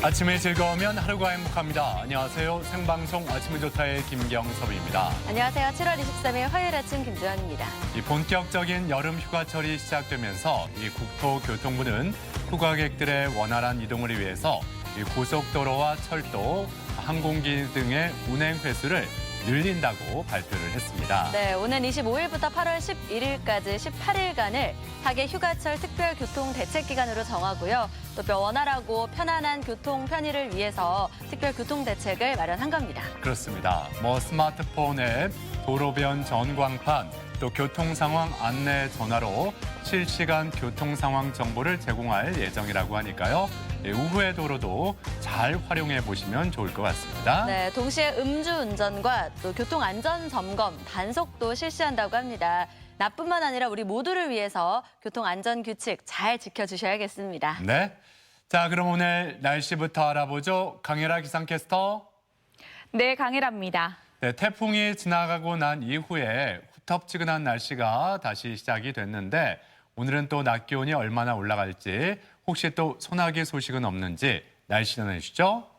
아침에 즐거우면 하루가 행복합니다. 안녕하세요. 생방송 아침이 좋다의 김경섭입니다. 안녕하세요. 7월 23일 화요일 아침 김주환입니다. 이 본격적인 여름 휴가철이 시작되면서 이 국토교통부는 휴가객들의 원활한 이동을 위해서 이 고속도로와 철도, 항공기 등의 운행 횟수를 늘린다고 발표를 했습니다. 네, 오는 25일부터 8월 11일까지 18일간을 하계 휴가철 특별 교통 대책 기간으로 정하고요. 또 원활하고 편안한 교통 편의를 위해서 특별 교통 대책을 마련한 겁니다. 그렇습니다. 스마트폰 앱, 도로변 전광판, 또 교통 상황 안내 전화로 실시간 교통 상황 정보를 제공할 예정이라고 하니까요. 오후의 도로도 잘 활용해 보시면 좋을 것 같습니다. 네, 동시에 음주운전과 또 교통안전 점검, 단속도 실시한다고 합니다. 나뿐만 아니라 우리 모두를 위해서 교통안전 규칙 잘 지켜주셔야겠습니다. 네. 자, 그럼 오늘 날씨부터 알아보죠. 강혜라 기상캐스터. 네, 강혜라입니다. 네, 태풍이 지나가고 난 이후에 후텁지근한 날씨가 다시 시작이 됐는데 오늘은 또 낮 기온이 얼마나 올라갈지 혹시 또 소나기 소식은 없는지 날씨 전해주시죠.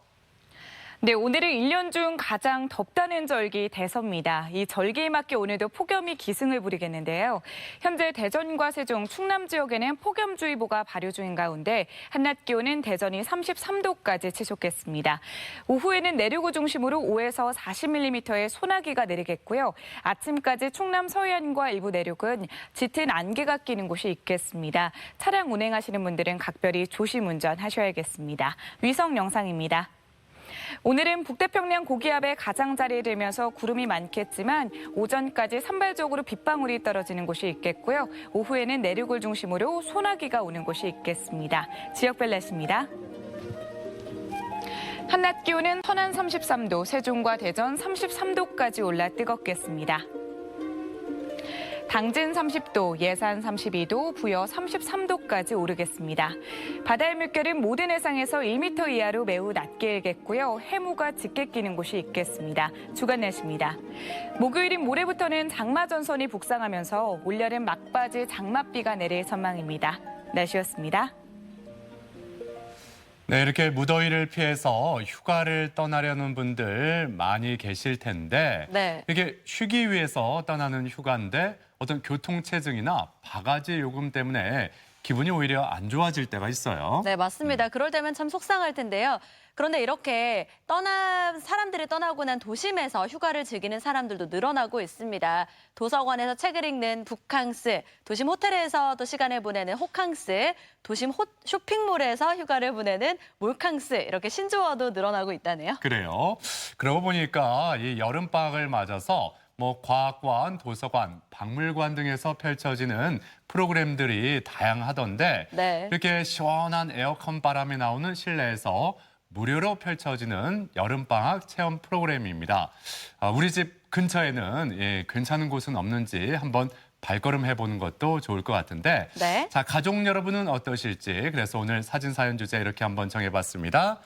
네, 오늘은 1년 중 가장 덥다는 절기 대서입니다. 이 절기에 맞게 오늘도 폭염이 기승을 부리겠는데요. 현재 대전과 세종, 충남 지역에는 폭염주의보가 발효 중인 가운데 한낮 기온은 대전이 33도까지 치솟겠습니다. 오후에는 내륙을 중심으로 5에서 40mm의 소나기가 내리겠고요. 아침까지 충남 서해안과 일부 내륙은 짙은 안개가 끼는 곳이 있겠습니다. 차량 운행하시는 분들은 각별히 조심 운전하셔야겠습니다. 위성 영상입니다. 오늘은 북태평양 고기압의 가장자리에 들면서 구름이 많겠지만 오전까지 산발적으로 빗방울이 떨어지는 곳이 있겠고요. 오후에는 내륙을 중심으로 소나기가 오는 곳이 있겠습니다. 지역별 날씨입니다. 한낮 기온은 서안 33도, 세종과 대전 33도까지 올라 뜨겁겠습니다. 당진 30도, 예산 32도, 부여 33도까지 오르겠습니다. 바다의 물결은 모든 해상에서 1m 이하로 매우 낮게 일겠고요. 해무가 짙게 끼는 곳이 있겠습니다. 주간 날씨입니다. 목요일인 모레부터는 장마 전선이 북상하면서 올여름 막바지 장맛비가 내릴 전망입니다. 날씨였습니다. 네, 이렇게 무더위를 피해서 휴가를 떠나려는 분들 많이 계실 텐데 네. 이게 쉬기 위해서 떠나는 휴가인데 어떤 교통체증이나 바가지 요금 때문에 기분이 오히려 안 좋아질 때가 있어요. 네, 맞습니다. 그럴 때면 참 속상할 텐데요. 그런데 이렇게 사람들이 떠나고 난 도심에서 휴가를 즐기는 사람들도 늘어나고 있습니다. 도서관에서 책을 읽는 북캉스, 도심 호텔에서 또 시간을 보내는 호캉스, 도심 쇼핑몰에서 휴가를 보내는 몰캉스, 이렇게 신조어도 늘어나고 있다네요. 그래요. 그러고 보니까 이 여름방학을 맞아서 과학관, 도서관, 박물관 등에서 펼쳐지는 프로그램들이 다양하던데 네. 이렇게 시원한 에어컨 바람이 나오는 실내에서 무료로 펼쳐지는 여름방학 체험 프로그램입니다. 우리 집 근처에는 괜찮은 곳은 없는지 한번 발걸음 해보는 것도 좋을 것 같은데 네. 자, 가족 여러분은 어떠실지 그래서 오늘 사진 사연 주제 이렇게 한번 정해봤습니다.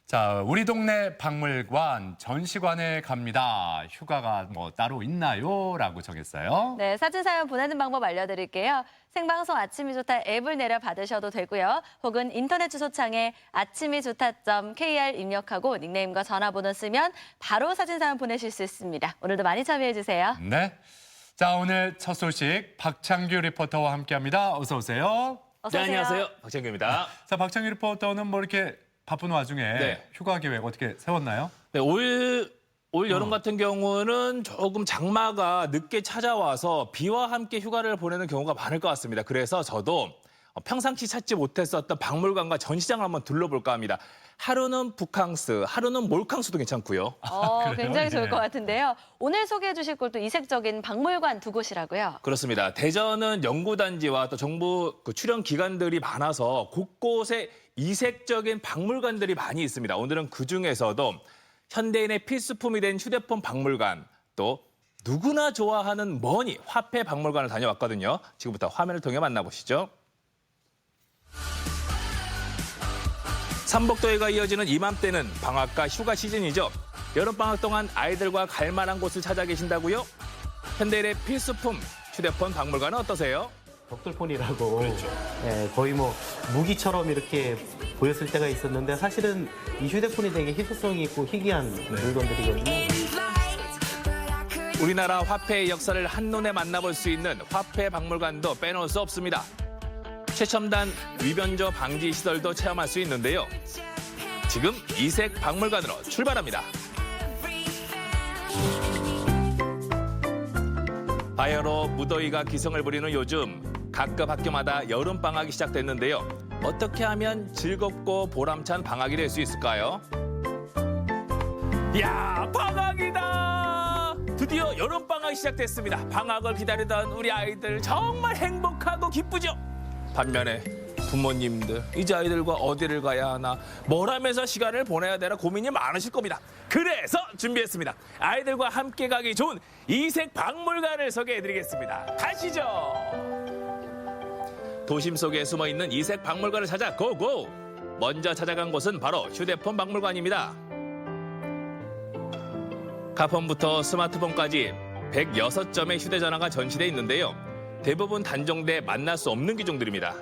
자, 우리 동네 박물관 전시관에 갑니다. 휴가가 따로 있나요? 라고 정했어요. 네, 사진 사연 보내는 방법 알려드릴게요. 생방송 아침이 좋다 앱을 내려 받으셔도 되고요. 혹은 인터넷 주소창에 아침이좋다.kr 입력하고 닉네임과 전화번호 쓰면 바로 사진 사연 보내실 수 있습니다. 오늘도 많이 참여해주세요. 네. 자, 오늘 첫 소식 박창규 리포터와 함께합니다. 어서 오세요. 어서 오세요. 네, 안녕하세요. 박창규입니다. 자, 박창규 리포터는 이렇게 바쁜 와중에 네. 휴가 계획 어떻게 세웠나요? 네, 올 여름 같은 경우는 조금 장마가 늦게 찾아와서 비와 함께 휴가를 보내는 경우가 많을 것 같습니다. 그래서 저도 평상시 찾지 못했었던 박물관과 전시장을 한번 둘러볼까 합니다. 하루는 북캉스, 하루는 몰캉스도 괜찮고요. 그래요? 굉장히 좋을 예. 것 같은데요. 오늘 소개해 주실 곳도 이색적인 박물관 두 곳이라고요. 그렇습니다. 대전은 연구단지와 또 정부 출연 기관들이 많아서 곳곳에 이색적인 박물관들이 많이 있습니다. 오늘은 그중에서도 현대인의 필수품이 된 휴대폰 박물관, 또 누구나 좋아하는 머니, 화폐 박물관을 다녀왔거든요. 지금부터 화면을 통해 만나보시죠. 삼복더위가 이어지는 이맘때는 방학과 휴가 시즌이죠. 여름방학 동안 아이들과 갈 만한 곳을 찾아 계신다고요? 현대인의 필수품 휴대폰 박물관은 어떠세요? 벽돌폰이라고 그렇죠. 예, 거의 뭐 무기처럼 이렇게 보였을 때가 있었는데 사실은 이 휴대폰이 되게 희소성이 있고 희귀한 물건들이거든요. 우리나라 화폐의 역사를 한눈에 만나볼 수 있는 화폐 박물관도 빼놓을 수 없습니다. 최첨단 위변조 방지 시설도 체험할 수 있는데요. 지금 이색 박물관으로 출발합니다. 바야흐로 무더위가 기승을 부리는 요즘 각급 학교마다 여름방학이 시작됐는데요. 어떻게 하면 즐겁고 보람찬 방학이 될 수 있을까요? 야, 방학이다! 드디어 여름방학이 시작됐습니다. 방학을 기다리던 우리 아이들 정말 행복하고 기쁘죠? 반면에 부모님들, 이제 아이들과 어디를 가야 하나, 뭘 하면서 시간을 보내야 되나 고민이 많으실 겁니다. 그래서 준비했습니다. 아이들과 함께 가기 좋은 이색 박물관을 소개해드리겠습니다. 가시죠! 도심 속에 숨어있는 이색 박물관을 찾아 고고! 먼저 찾아간 곳은 바로 휴대폰 박물관입니다. 가폰부터 스마트폰까지 106점의 휴대전화가 전시돼 있는데요. 대부분 단종돼 만날 수 없는 기종들입니다.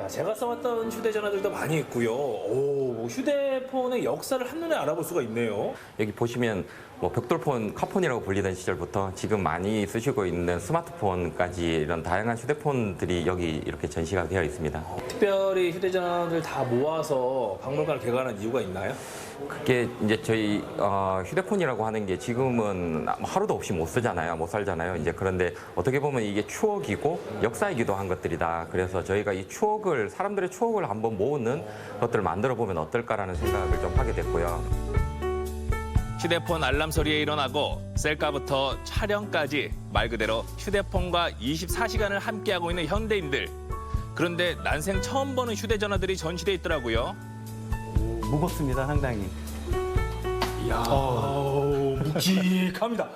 제가 써왔던 휴대전화들도 많이 있고요. 오, 휴대폰의 역사를 한눈에 알아볼 수가 있네요. 여기 보시면 뭐 벽돌폰, 카폰이라고 불리던 시절부터 지금 많이 쓰시고 있는 스마트폰까지 이런 다양한 휴대폰들이 여기 이렇게 전시가 되어 있습니다. 특별히 휴대전화를 다 모아서 박물관을 개관한 이유가 있나요? 그게 이제 저희 휴대폰이라고 하는 게 지금은 하루도 없이 못 쓰잖아요. 못 살잖아요. 이제 그런데 어떻게 보면 이게 추억이고 역사이기도 한 것들이다. 그래서 저희가 이 추억을, 사람들의 추억을 한번 모으는 것들을 만들어 보면 어떨까라는 생각을 좀 하게 됐고요. 휴대폰 알람 소리에 일어나고 셀카부터 촬영까지 말 그대로 휴대폰과 24시간을 함께하고 있는 현대인들. 그런데 난생 처음 보는 휴대전화들이 전시돼 있더라고요. 무겁습니다, 상당히. 이야, 묵직합니다.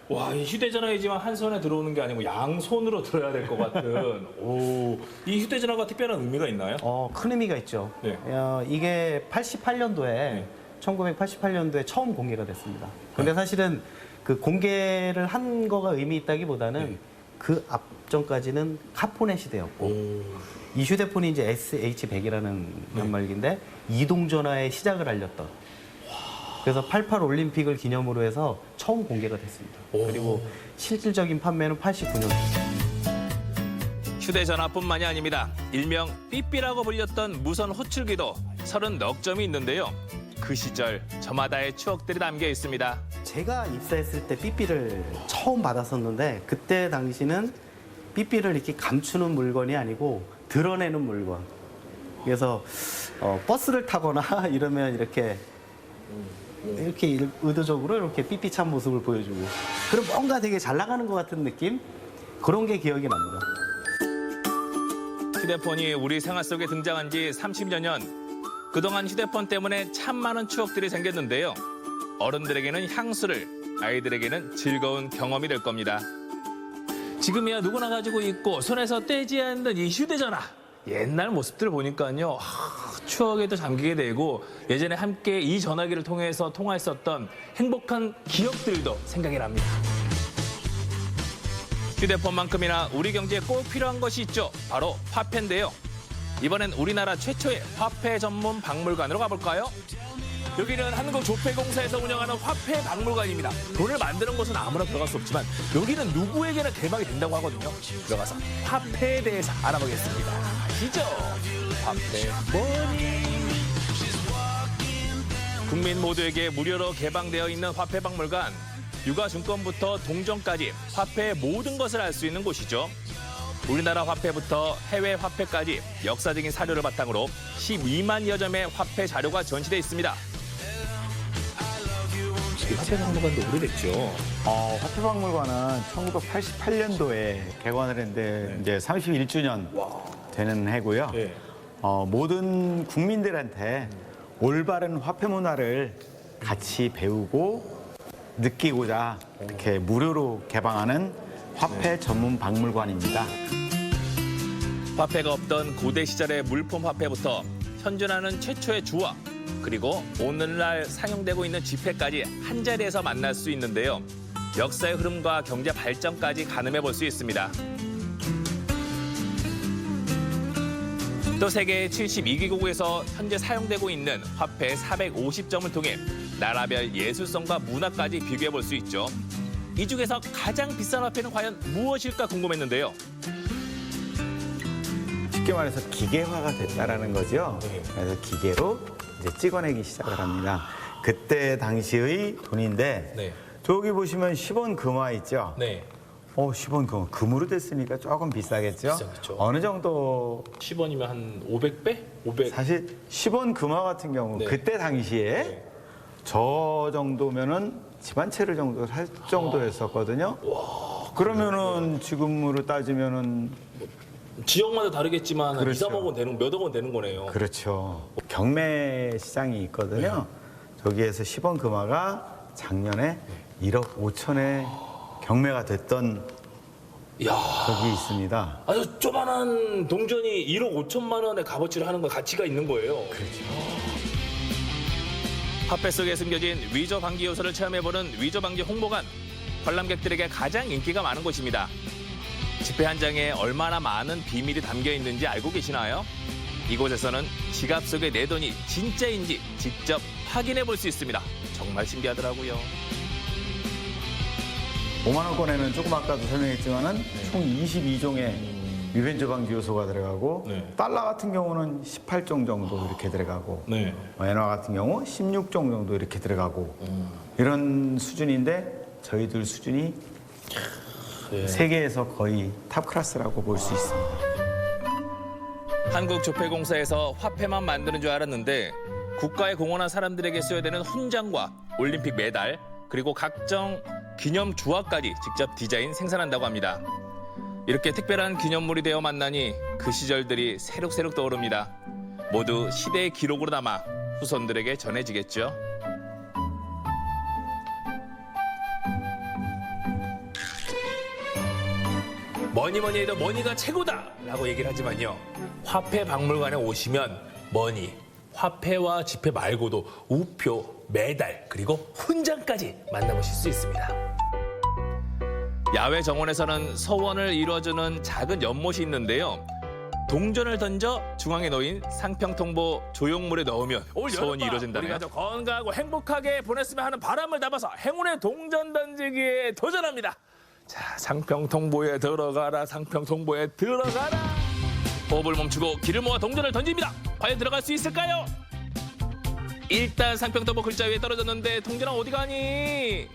와, 이 휴대전화이지만 한 손에 들어오는 게 아니고 양손으로 들어야 될 것 같은. 오, 이 휴대전화가 특별한 의미가 있나요? 큰 의미가 있죠. 네. 이게 88년도에 1988년도에 처음 공개가 됐습니다. 근데 사실은 그 공개를 한 거가 의미 있다기보다는 그 앞전까지는 카폰의 시대였고 이 휴대폰이 이제 SH100이라는 연말기인데 이동전화의 시작을 알렸던 그래서 88 올림픽을 기념으로 해서 처음 공개가 됐습니다. 그리고 실질적인 판매는 89년. 휴대전화뿐만이 아닙니다. 일명 삐삐라고 불렸던 무선 호출기도 30넉 점이 있는데요. 그 시절 저마다의 추억들이 담겨 있습니다. 제가 입사했을 때 삐삐를 처음 받았었는데 그때 당시는 삐삐를 이렇게 감추는 물건이 아니고 드러내는 물건. 그래서 버스를 타거나 이러면 이렇게 의도적으로 이렇게 삐삐 찬 모습을 보여주고 그럼 뭔가 되게 잘 나가는 것 같은 느낌? 그런 게 기억이 납니다. 휴대폰이 우리 생활 속에 등장한 지 30여 년. 그동안 휴대폰 때문에 참 많은 추억들이 생겼는데요. 어른들에게는 향수를, 아이들에게는 즐거운 경험이 될 겁니다. 지금이야 누구나 가지고 있고 손에서 떼지 않는 이 휴대전화. 옛날 모습들 보니까요. 추억에도 잠기게 되고 예전에 함께 이 전화기를 통해서 통화했었던 행복한 기억들도 생각이 납니다. 휴대폰만큼이나 우리 경제에 꼭 필요한 것이 있죠. 바로 화폐인데요. 이번엔 우리나라 최초의 화폐 전문 박물관으로 가볼까요? 여기는 한국조폐공사에서 운영하는 화폐 박물관입니다. 돈을 만드는 곳은 아무나 들어갈 수 없지만 여기는 누구에게나 개방이 된다고 하거든요. 들어가서 화폐에 대해서 알아보겠습니다. 아시죠? 화폐 머니. 국민 모두에게 무료로 개방되어 있는 화폐 박물관. 유가증권부터 동전까지 화폐의 모든 것을 알 수 있는 곳이죠. 우리나라 화폐부터 해외 화폐까지 역사적인 사료를 바탕으로 12만여 점의 화폐 자료가 전시돼 있습니다. 이 화폐 박물관도 오래됐죠. 화폐박물관은 1988년도에 개관을 했는데 이제 31주년 되는 해고요. 네. 모든 국민들한테 올바른 화폐 문화를 같이 배우고 느끼고자 이렇게 무료로 개방하는 화폐 전문 박물관입니다. 화폐가 없던 고대 시절의 물품 화폐부터 현존하는 최초의 주화, 그리고 오늘날 사용되고 있는 지폐까지 한 자리에서 만날 수 있는데요. 역사의 흐름과 경제 발전까지 가늠해 볼 수 있습니다. 또 세계 72개국에서 현재 사용되고 있는 화폐 450점을 통해 나라별 예술성과 문화까지 비교해 볼 수 있죠. 이 중에서 가장 비싼 화폐는 과연 무엇일까 궁금했는데요. 쉽게 말해서 기계화가 됐다라는 거죠. 그래서 기계로 이제 찍어내기 시작을 합니다. 그때 당시의 돈인데 네. 저기 보시면 10원 금화 있죠. 네. 10원 금화 금으로 됐으니까 조금 비싸겠죠. 비싸겠죠. 어느 정도 10원이면 한 500배? 500. 사실 10원 금화 같은 경우 네. 그때 당시에 저 정도면은 집 한 채를 정도 살 정도였었거든요. 그러면은 지금으로 따지면은 지역마다 다르겠지만 그렇죠. 2, 3억 원 되는, 몇억 원 되는 거네요. 그렇죠. 경매 시장이 있거든요. 저기에서 10원 금화가 작년에 1억 5천에 경매가 됐던 이야. 적이 있습니다. 아주 조만한 동전이 1억 5천만 원의 값어치를 하는 건 가치가 있는 거예요. 화폐 속에 숨겨진 위조 방지 요소를 체험해보는 위조 방지 홍보관. 관람객들에게 가장 인기가 많은 곳입니다. 지폐 한 장에 얼마나 많은 비밀이 담겨 있는지 알고 계시나요? 이곳에서는 지갑 속의 내 돈이 진짜인지 직접 확인해 볼 수 있습니다. 정말 신기하더라고요. 5만 원권에는 조금 아까도 설명했지만은 총 22종의 위변조 방지 요소가 들어가고 네. 달러 같은 경우는 18종 정도 이렇게 들어가고 네. 엔화 같은 경우 16종 정도 이렇게 들어가고 이런 수준인데 저희들 수준이 세계에서 거의 탑 클래스라고 볼 수 있습니다. 한국조폐공사에서 화폐만 만드는 줄 알았는데 국가에 공헌한 사람들에게 써야 되는 훈장과 올림픽 메달 그리고 각종 기념 주화까지 직접 디자인 생산한다고 합니다. 이렇게 특별한 기념물이 되어 만나니 그 시절들이 새록새록 떠오릅니다. 모두 시대의 기록으로 남아 후손들에게 전해지겠죠. 뭐니 해도 머니가 최고다라고 얘기를 하지만요. 화폐 박물관에 오시면 머니, 화폐와 지폐 말고도 우표, 메달, 그리고 훈장까지 만나보실 수 있습니다. 야외 정원에서는 서원을 이루어주는 작은 연못이 있는데요. 동전을 던져 중앙에 놓인 상평통보 조형물에 넣으면 소원이 이루어진다네요. 우리가 좀 건강하고 행복하게 보냈으면 하는 바람을 담아서 행운의 동전 던지기에 도전합니다. 자, 상평통보에 들어가라, 상평통보에 들어가라. 호흡을 멈추고 길을 모아 동전을 던집니다. 과연 들어갈 수 있을까요? 일단 상평통보 글자 위에 떨어졌는데 동전아 어디 가니?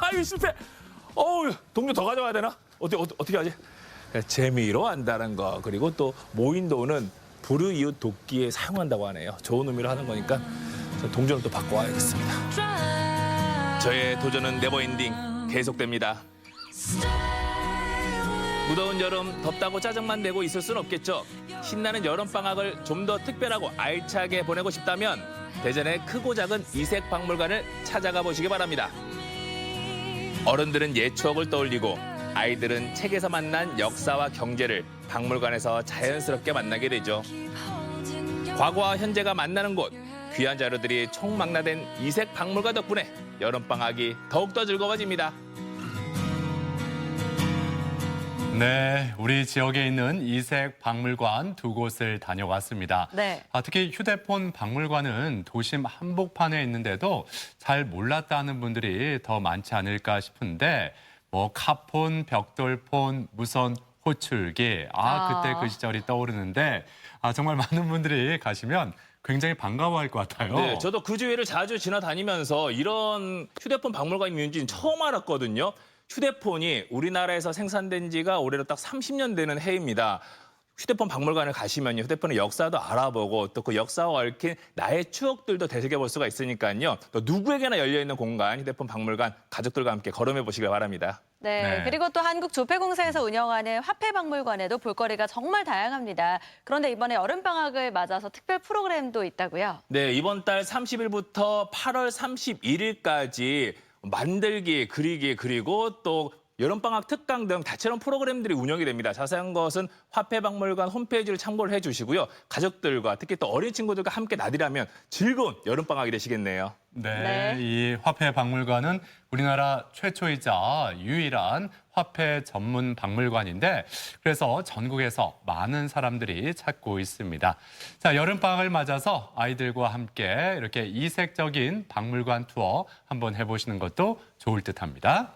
아유 실패. 동전 더 가져와야 되나? 어떻게 하지? 재미로 한다는 거 그리고 또 모인도는 불우이웃 돕기에 사용한다고 하네요. 좋은 의미로 하는 거니까 동전을 또 바꿔와야겠습니다. 저의 도전은 네버엔딩 계속됩니다. 무더운 여름 덥다고 짜증만 내고 있을 순 없겠죠. 신나는 여름방학을 좀 더 특별하고 알차게 보내고 싶다면 대전의 크고 작은 이색 박물관을 찾아가 보시기 바랍니다. 어른들은 옛 추억을 떠올리고 아이들은 책에서 만난 역사와 경제를 박물관에서 자연스럽게 만나게 되죠. 과거와 현재가 만나는 곳, 귀한 자료들이 총망라된 이색 박물관 덕분에 여름방학이 더욱더 즐거워집니다. 네, 우리 지역에 있는 이색 박물관 두 곳을 다녀왔습니다. 네. 특히 휴대폰 박물관은 도심 한복판에 있는데도 잘 몰랐다는 분들이 더 많지 않을까 싶은데 카폰, 벽돌폰, 무선 호출기, 그때 그 시절이 떠오르는데 정말 많은 분들이 가시면 굉장히 반가워할 것 같아요. 네, 저도 그 주위를 자주 지나다니면서 이런 휴대폰 박물관이 있는지는 처음 알았거든요. 휴대폰이 우리나라에서 생산된 지가 올해로 딱 30년 되는 해입니다. 휴대폰 박물관을 가시면요. 휴대폰의 역사도 알아보고 또 그 역사와 얽힌 나의 추억들도 되새겨볼 수가 있으니까요. 또 누구에게나 열려있는 공간, 휴대폰 박물관 가족들과 함께 걸음해 보시길 바랍니다. 네, 네. 그리고 또 한국조폐공사에서 운영하는 화폐박물관에도 볼거리가 정말 다양합니다. 그런데 이번에 여름방학을 맞아서 특별 프로그램도 있다고요? 네, 이번 달 30일부터 8월 31일까지 만들기, 그리기, 그리고 또 여름방학 특강 등 다채로운 프로그램들이 운영이 됩니다. 자세한 것은 화폐박물관 홈페이지를 참고를 해주시고요. 가족들과 특히 또 어린 친구들과 함께 나들이하면 즐거운 여름방학이 되시겠네요. 네, 네. 이 화폐박물관은 우리나라 최초이자 유일한 화폐 전문 박물관인데 그래서 전국에서 많은 사람들이 찾고 있습니다. 자, 여름방학을 맞아서 아이들과 함께 이렇게 이색적인 박물관 투어 한번 해보시는 것도 좋을 듯합니다.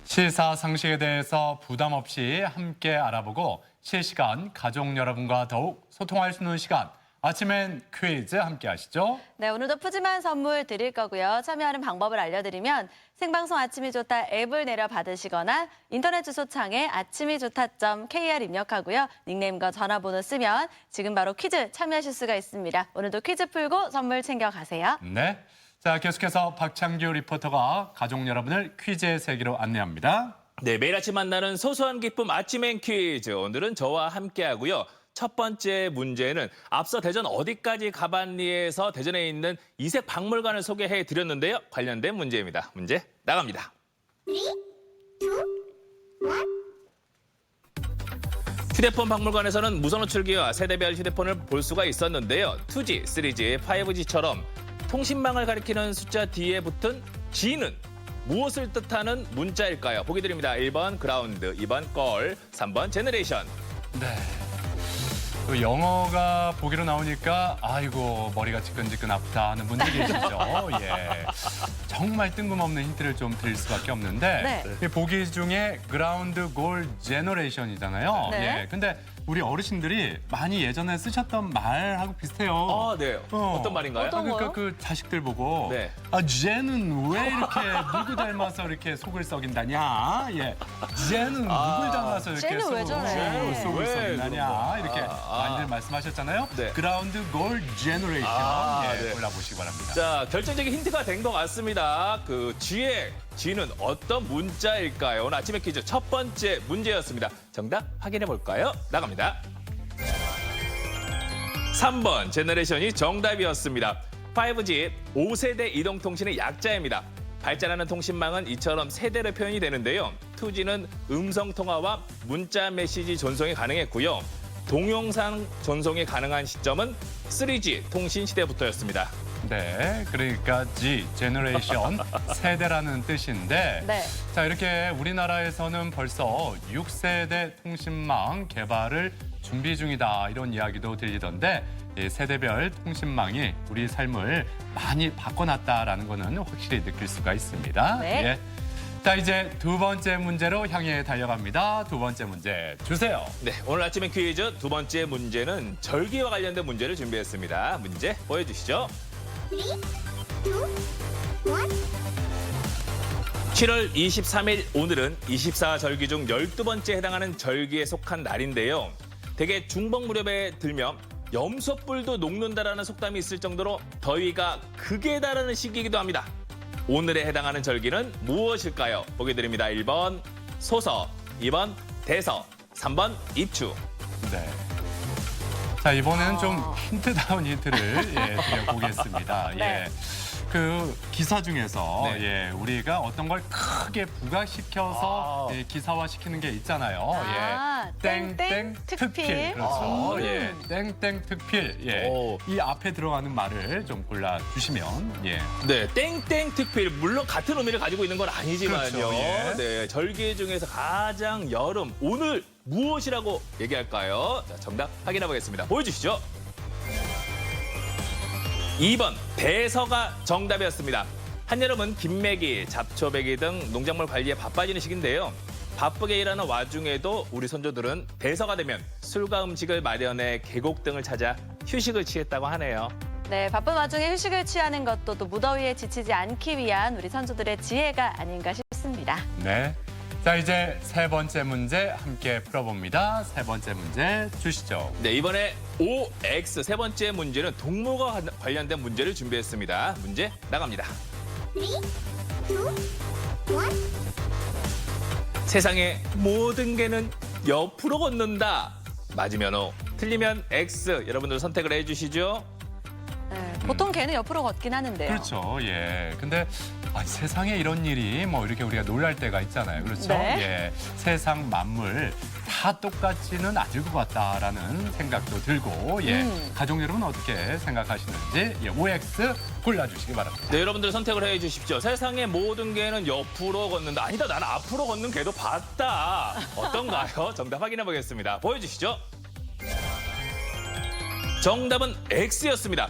시사상식에 대해서 부담 없이 함께 알아보고 실시간 가족 여러분과 더욱 소통할 수 있는 시간, 아침엔 퀴즈 함께 하시죠. 네, 오늘도 푸짐한 선물 드릴 거고요. 참여하는 방법을 알려드리면 생방송 아침이 좋다 앱을 내려 받으시거나 인터넷 주소창에 아침이좋다.kr 입력하고요. 닉네임과 전화번호 쓰면 지금 바로 퀴즈 참여하실 수가 있습니다. 오늘도 퀴즈 풀고 선물 챙겨가세요. 네. 자, 계속해서 박창규 리포터가 가족 여러분을 퀴즈의 세계로 안내합니다. 네, 매일 아침 만나는 소소한 기쁨 아침엔 퀴즈. 오늘은 저와 함께하고요. 첫 번째 문제는 앞서 대전 어디까지 가봤니에서 대전에 있는 이색 박물관을 소개해 드렸는데요. 관련된 문제입니다. 문제 나갑니다. 휴대폰 박물관에서는 무선 호출기와 세대별 휴대폰을 볼 수가 있었는데요. 2G, 3G, 5G처럼 통신망을 가리키는 숫자 뒤에 붙은 G는 무엇을 뜻하는 문자일까요? 보기 드립니다. 1번 그라운드, 2번 걸, 3번 제너레이션. 네. 또 영어가 보기로 나오니까 아이고 머리가 지끈지끈 아프다 하는 분들이 계시죠. 예. 정말 뜬금없는 힌트를 좀 드릴 수밖에 없는데 네. 이 보기 중에 그라운드 골 제너레이션이잖아요. 네. 예. 근데 우리 어르신들이 많이 예전에 쓰셨던 말하고 비슷해요. 아, 네. 어떤 말인가요? 어떤 그러니까 거요? 그 자식들 보고 네. 아 쟤는 왜 이렇게 누구 닮아서 이렇게 속을 썩인다냐? 예, 쟤는 누굴 닮아서 이렇게 쟤는 왜 저래? 속을 왜 썩인다냐? 이렇게 아. 많이들 말씀하셨잖아요. 네. 그라운드 골 제너레이션 예, 네. 골라보시기 바랍니다. 자, 결정적인 힌트가 된 것 같습니다. 그 G의 G는 어떤 문자일까요? 오늘 아침의 퀴즈 첫 번째 문제였습니다. 정답 확인해 볼까요? 나갑니다. 3번 제너레이션이 정답이었습니다. 5G, 5세대 이동통신의 약자입니다. 발전하는 통신망은 이처럼 세대로 표현이 되는데요. 2G는 음성통화와 문자 메시지 전송이 가능했고요. 동영상 전송이 가능한 시점은 3G 통신 시대부터였습니다. 네, 그러니까 G, 제너레이션, 세대라는 뜻인데 네. 자, 이렇게 우리나라에서는 벌써 6세대 통신망 개발을 준비 중이다 이런 이야기도 들리던데 이 세대별 통신망이 우리 삶을 많이 바꿔놨다라는 거는 확실히 느낄 수가 있습니다. 네. 예. 자, 이제 두 번째 문제로 향해 달려갑니다. 두 번째 문제 주세요. 네, 오늘 아침의 퀴즈 두 번째 문제는 절기와 관련된 문제를 준비했습니다. 문제 보여주시죠. 7월 23일 오늘은 24절기 중 12번째 해당하는 절기에 속한 날인데요. 대개 중복 무렵에 들면 염소뿔도 녹는다라는 속담이 있을 정도로 더위가 극에 달하는 시기이기도 합니다. 오늘에 해당하는 절기는 무엇일까요? 보기 드립니다. 1번 소서, 2번 대서, 3번 입추. 네. 자, 이번에는 좀 힌트다운 힌트를 드려보겠습니다. 네. 예. 그 기사 중에서 네. 예, 우리가 어떤 걸 크게 부각시켜서 예, 기사화시키는 게 있잖아요. 아, 예. 땡땡 특필. 그렇죠. 예. 땡땡 특필. 예. 오. 이 앞에 들어가는 말을 좀 골라 주시면 예. 네, 땡땡 특필. 물론 같은 의미를 가지고 있는 건 아니지만요. 그렇죠, 예. 네, 절기 중에서 가장 여름, 오늘 무엇이라고 얘기할까요? 자, 정답 확인해 보겠습니다. 보여주시죠. 2번 대서가 정답이었습니다. 한여름은 김매기, 잡초배기 등 농작물 관리에 바빠지는 시기인데요. 바쁘게 일하는 와중에도 우리 선조들은 대서가 되면 술과 음식을 마련해 계곡 등을 찾아 휴식을 취했다고 하네요. 네, 바쁜 와중에 휴식을 취하는 것도 또 무더위에 지치지 않기 위한 우리 선조들의 지혜가 아닌가 싶습니다. 네. 자, 이제 세 번째 문제 함께 풀어봅니다. 세 번째 문제 주시죠. 네, 이번에 OX 세 번째 문제는 동물과 관련된 문제를 준비했습니다. 문제 나갑니다. 세상의 모든 개는 옆으로 걷는다. 맞으면 O, 틀리면 X. 여러분들 선택을 해주시죠. 네, 보통 개는 옆으로 걷긴 하는데요. 그렇죠. 예. 근데 세상에 이런 일이 뭐 이렇게 우리가 놀랄 때가 있잖아요. 그렇죠? 네. 예. 세상 만물 다 똑같지는 않을 것 같다라는 생각도 들고 예. 가족 여러분 어떻게 생각하시는지 예. OX 골라주시기 바랍니다. 네, 여러분들 선택을 해 주십시오. 세상의 모든 개는 옆으로 걷는다. 아니다, 나는 앞으로 걷는 개도 봤다. 어떤가요? 정답 확인해 보겠습니다. 보여주시죠. 정답은 X였습니다.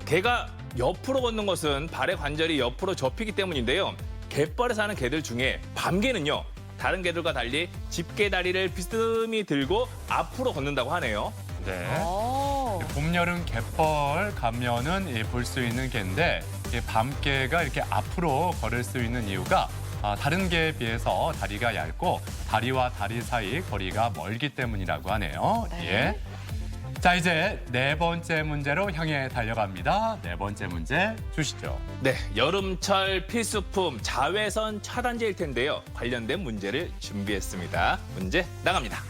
개가 옆으로 걷는 것은 발의 관절이 옆으로 접히기 때문인데요. 갯벌에 사는 개들 중에 밤개는요. 다른 개들과 달리 집게 다리를 비스듬히 들고 앞으로 걷는다고 하네요. 네. 오. 봄, 여름 갯벌 가면은 볼 수 있는 개인데 이 밤개가 이렇게 앞으로 걸을 수 있는 이유가 다른 개에 비해서 다리가 얇고 다리와 다리 사이 거리가 멀기 때문이라고 하네요. 네. 예. 자, 이제 네 번째 문제로 향해 달려갑니다. 네 번째 문제 주시죠. 네, 여름철 필수품 자외선 차단제일 텐데요. 관련된 문제를 준비했습니다. 문제 나갑니다.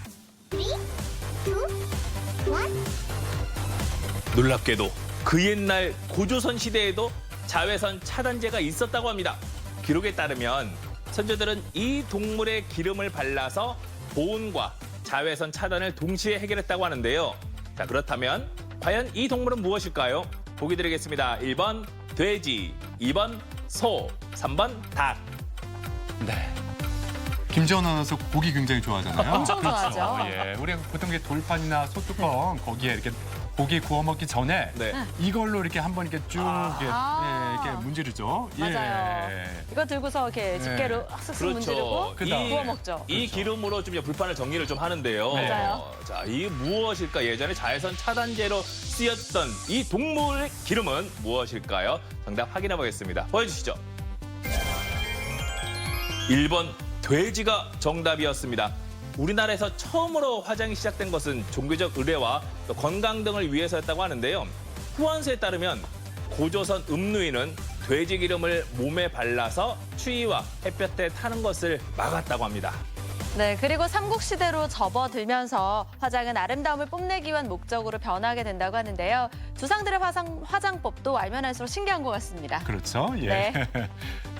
놀랍게도 그 옛날 고조선 시대에도 자외선 차단제가 있었다고 합니다. 기록에 따르면 선조들은 이 동물의 기름을 발라서 보온과 자외선 차단을 동시에 해결했다고 하는데요. 자, 그렇다면 과연 이 동물은 무엇일까요? 보기 드리겠습니다. 1번 돼지, 2번 소, 3번 닭. 네. 김지원 아나운서 고기 굉장히 좋아하잖아요. 엄청 좋아하죠. 그렇죠. 예. 우리가 보통 이게 돌판이나 소뚜껑 거기에 이렇게 고기 구워 먹기 전에 네. 이걸로 이렇게 한번 이렇게 쭉 이렇게 문지르죠. 맞아요. 예. 이거 들고서 이렇게 집게로 쓱쓱 문지르고 그다음. 구워 먹죠. 이 기름으로 좀 불판을 정리를 좀 하는데요. 맞아요. 자, 이 무엇일까? 예전에 자외선 차단제로 쓰였던 이 동물의 기름은 무엇일까요? 정답 확인해 보겠습니다. 보여주시죠. 1번 돼지가 정답이었습니다. 우리나라에서 처음으로 화장이 시작된 것은 종교적 의례와 또 건강 등을 위해서였다고 하는데요. 후원서에 따르면 고조선 음누이는 돼지 기름을 몸에 발라서 추위와 햇볕에 타는 것을 막았다고 합니다. 네, 그리고 삼국시대로 접어들면서 화장은 아름다움을 뽐내기 위한 목적으로 변하게 된다고 하는데요. 조상들의 화장법도 알면 알수록 신기한 것 같습니다. 그렇죠. 예. 네.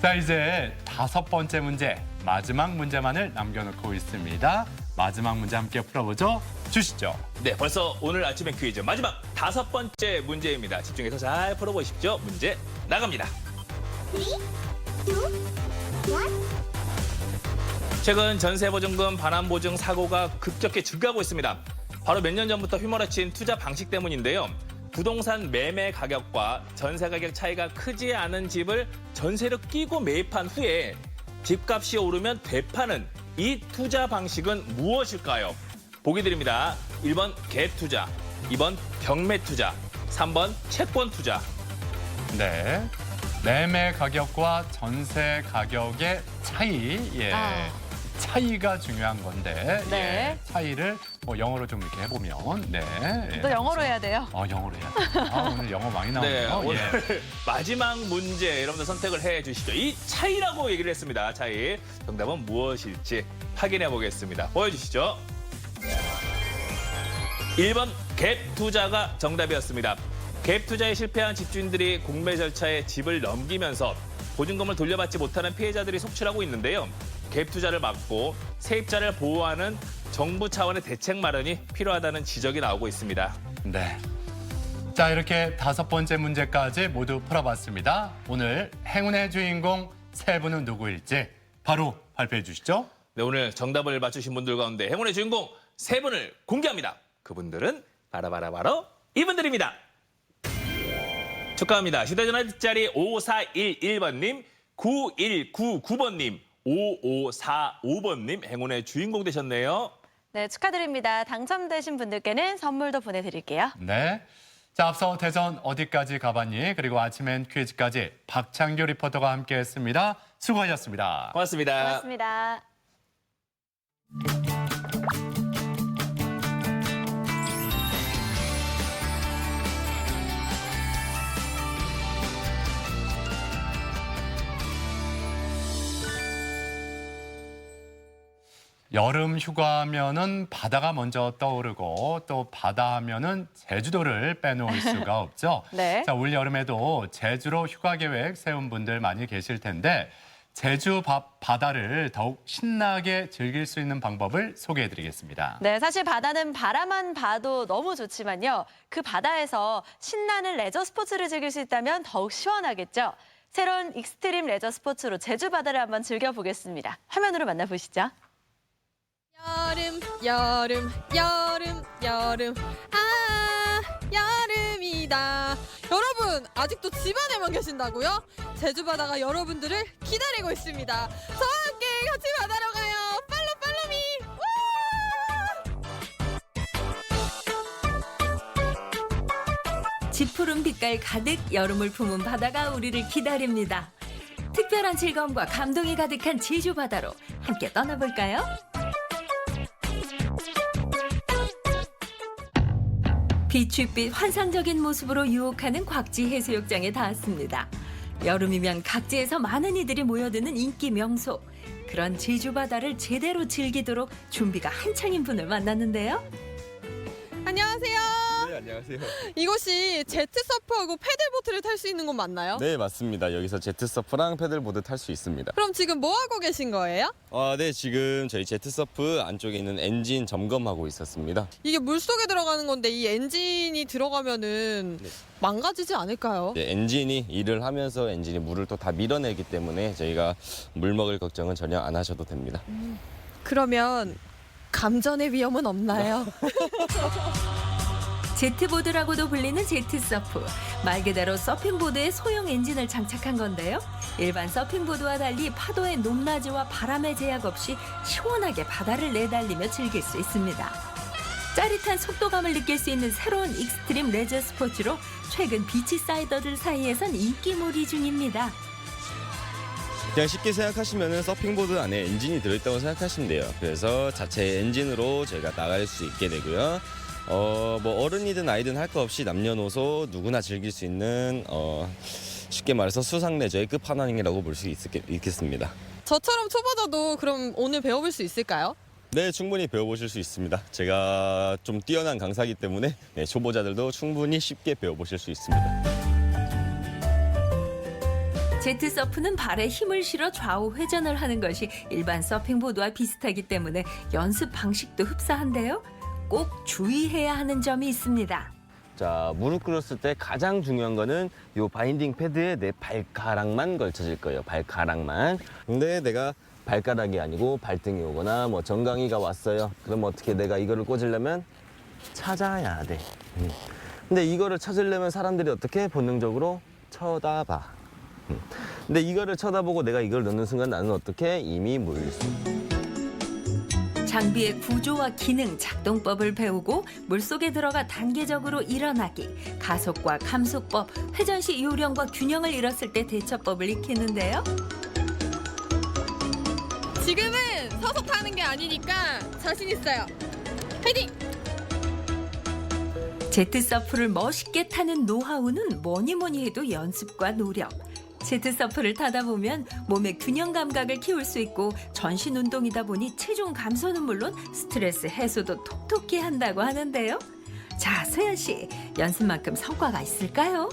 자, 이제 다섯 번째 문제, 마지막 문제만을 남겨놓고 있습니다. 마지막 문제 함께 풀어보죠. 주시죠. 네, 벌써 오늘 아침의 퀴즈 마지막 5번째 문제입니다. 집중해서 잘 풀어보십시오. 문제 나갑니다. 최근 전세보증금 반환보증 사고가 급격히 증가하고 있습니다. 바로 몇 년 전부터 휘몰아친 투자 방식 때문인데요. 부동산 매매 가격과 전세 가격 차이가 크지 않은 집을 전세로 끼고 매입한 후에 집값이 오르면 되파는 이 투자 방식은 무엇일까요? 보기 드립니다. 1번 갭 투자, 2번 경매 투자, 3번 채권 투자. 네. 매매 가격과 전세 가격의 차이. 예. 차이가 중요한 건데 네. 예. 차이를 뭐 영어로 좀 이렇게 해보면 네. 예. 또 영어로 해야 돼요. 영어로 해야 돼. 오늘 영어 많이 네, 나오네요. 오늘 예. 마지막 문제 여러분들 선택을 해 주시죠. 이 차이라고 얘기를 했습니다. 차이. 정답은 무엇일지 확인해 보겠습니다. 보여주시죠. 1번 갭 투자가 정답이었습니다. 갭 투자에 실패한 집주인들이 공매 절차에 집을 넘기면서 보증금을 돌려받지 못하는 피해자들이 속출하고 있는데요. 갭 투자를 막고 세입자를 보호하는 정부 차원의 대책 마련이 필요하다는 지적이 나오고 있습니다. 네. 자, 이렇게 다섯 번째 문제까지 모두 풀어봤습니다. 오늘 행운의 주인공 세 분은 누구일지 바로 발표해 주시죠. 네, 오늘 정답을 맞추신 분들 가운데 행운의 주인공 세 분을 공개합니다. 그분들은 바로 이분들입니다. 축하합니다. 휴대전화 뒷자리 5411번님, 9199번님, 5545번님 행운의 주인공 되셨네요. 네, 축하드립니다. 당첨되신 분들께는 선물도 보내드릴게요. 네. 자, 앞서 대전 어디까지 가봤니? 그리고 아침엔 퀴즈까지 박창규 리포터가 함께했습니다. 수고하셨습니다. 고맙습니다. 고맙습니다. 여름 휴가면은 바다가 먼저 떠오르고 또 바다 하면은 제주도를 빼놓을 수가 없죠. 네. 자, 올 여름에도 제주로 휴가 계획 세운 분들 많이 계실 텐데 제주 바다를 더욱 신나게 즐길 수 있는 방법을 소개해드리겠습니다. 네, 사실 바다는 바라만 봐도 너무 좋지만요. 그 바다에서 신나는 레저 스포츠를 즐길 수 있다면 더욱 시원하겠죠. 새로운 익스트림 레저 스포츠로 제주 바다를 한번 즐겨보겠습니다. 화면으로 만나보시죠. 여름 여름 여름 여름 아 여름이다. 여러분 아직도 집안에만 계신다고요? 제주 바다가 여러분들을 기다리고 있습니다. 저와 함께 같이 바다로 가요. 팔로우. 지푸른 빛깔 가득 여름을 품은 바다가 우리를 기다립니다. 특별한 즐거움과 감동이 가득한 제주 바다로 함께 떠나볼까요? 빛빛 환상적인 모습으로 유혹하는 곽지 해수욕장에 닿았습니다. 여름이면 각지에서 많은 이들이 모여드는 인기 명소. 그런 제주 바다를 제대로 즐기도록 준비가 한창인 분을 만났는데요. 안녕하세요. 네, 안녕하세요. 이곳이 제트 서프하고 패들보트를 탈 수 있는 곳 맞나요? 네, 맞습니다. 여기서 제트 서프랑 패들보드 탈 수 있습니다. 그럼 지금 뭐 하고 계신 거예요? 네, 지금 저희 제트 서프 안쪽에 있는 엔진 점검하고 있었습니다. 이게 물속에 들어가는 건데 이 엔진이 들어가면은 네. 망가지지 않을까요? 네, 엔진이 일을 하면서 엔진이 물을 또 다 밀어내기 때문에 저희가 물 먹을 걱정은 전혀 안 하셔도 됩니다. 그러면 감전의 위험은 없나요? 제트보드라고도 불리는 제트서프. 말 그대로 서핑보드에 소형 엔진을 장착한 건데요. 일반 서핑보드와 달리 파도의 높낮이와 바람의 제약 없이 시원하게 바다를 내달리며 즐길 수 있습니다. 짜릿한 속도감을 느낄 수 있는 새로운 익스트림 레저 스포츠로 최근 비치사이더들 사이에선 인기몰이 중입니다. 그냥 쉽게 생각하시면 서핑보드 안에 엔진이 들어있다고 생각하시면 돼요. 그래서 자체 엔진으로 저희가 나갈 수 있게 되고요. 뭐 어른이든 아이든 할 거 없이 남녀노소 누구나 즐길 수 있는 쉽게 말해서 수상 레저의 끝판왕이라고 볼 수 있겠습니다. 저처럼 초보자도 그럼 오늘 배워볼 수 있을까요? 네, 충분히 배워보실 수 있습니다. 제가 좀 뛰어난 강사이기 때문에 네, 초보자들도 충분히 쉽게 배워보실 수 있습니다. 제트서프는 발에 힘을 실어 좌우 회전을 하는 것이 일반 서핑보드와 비슷하기 때문에 연습 방식도 흡사한데요. 꼭 주의해야 하는 점이 있습니다. 자, 무릎 꿇었을 때 가장 중요한 거는 요 바인딩 패드에 내 발가락만 걸쳐질 거예요. 발가락만. 근데 내가 발가락이 아니고 발등이 오거나 뭐 정강이가 왔어요. 그럼 어떻게 내가 이거를 꽂으려면 찾아야 돼. 근데 이거를 찾으려면 사람들이 어떻게 본능적으로 쳐다봐. 근데 이거를 쳐다보고 내가 이걸 넣는 순간 나는 어떻게 이미 물속. 장비의 구조와 기능, 작동법을 배우고 물속에 들어가 단계적으로 일어나기, 가속과 감속법, 회전 시 요령과 균형을 잃었을 때 대처법을 익히는데요. 지금은 서서 타는 게 아니니까 자신 있어요. 파이팅! 제트서프를 멋있게 타는 노하우는 뭐니 해도 연습과 노력. 제트서프를 타다 보면 몸의 균형 감각을 키울 수 있고 전신 운동이다 보니 체중 감소는 물론 스트레스 해소도 톡톡히 한다고 하는데요. 자, 소연 씨, 연습만큼 성과가 있을까요?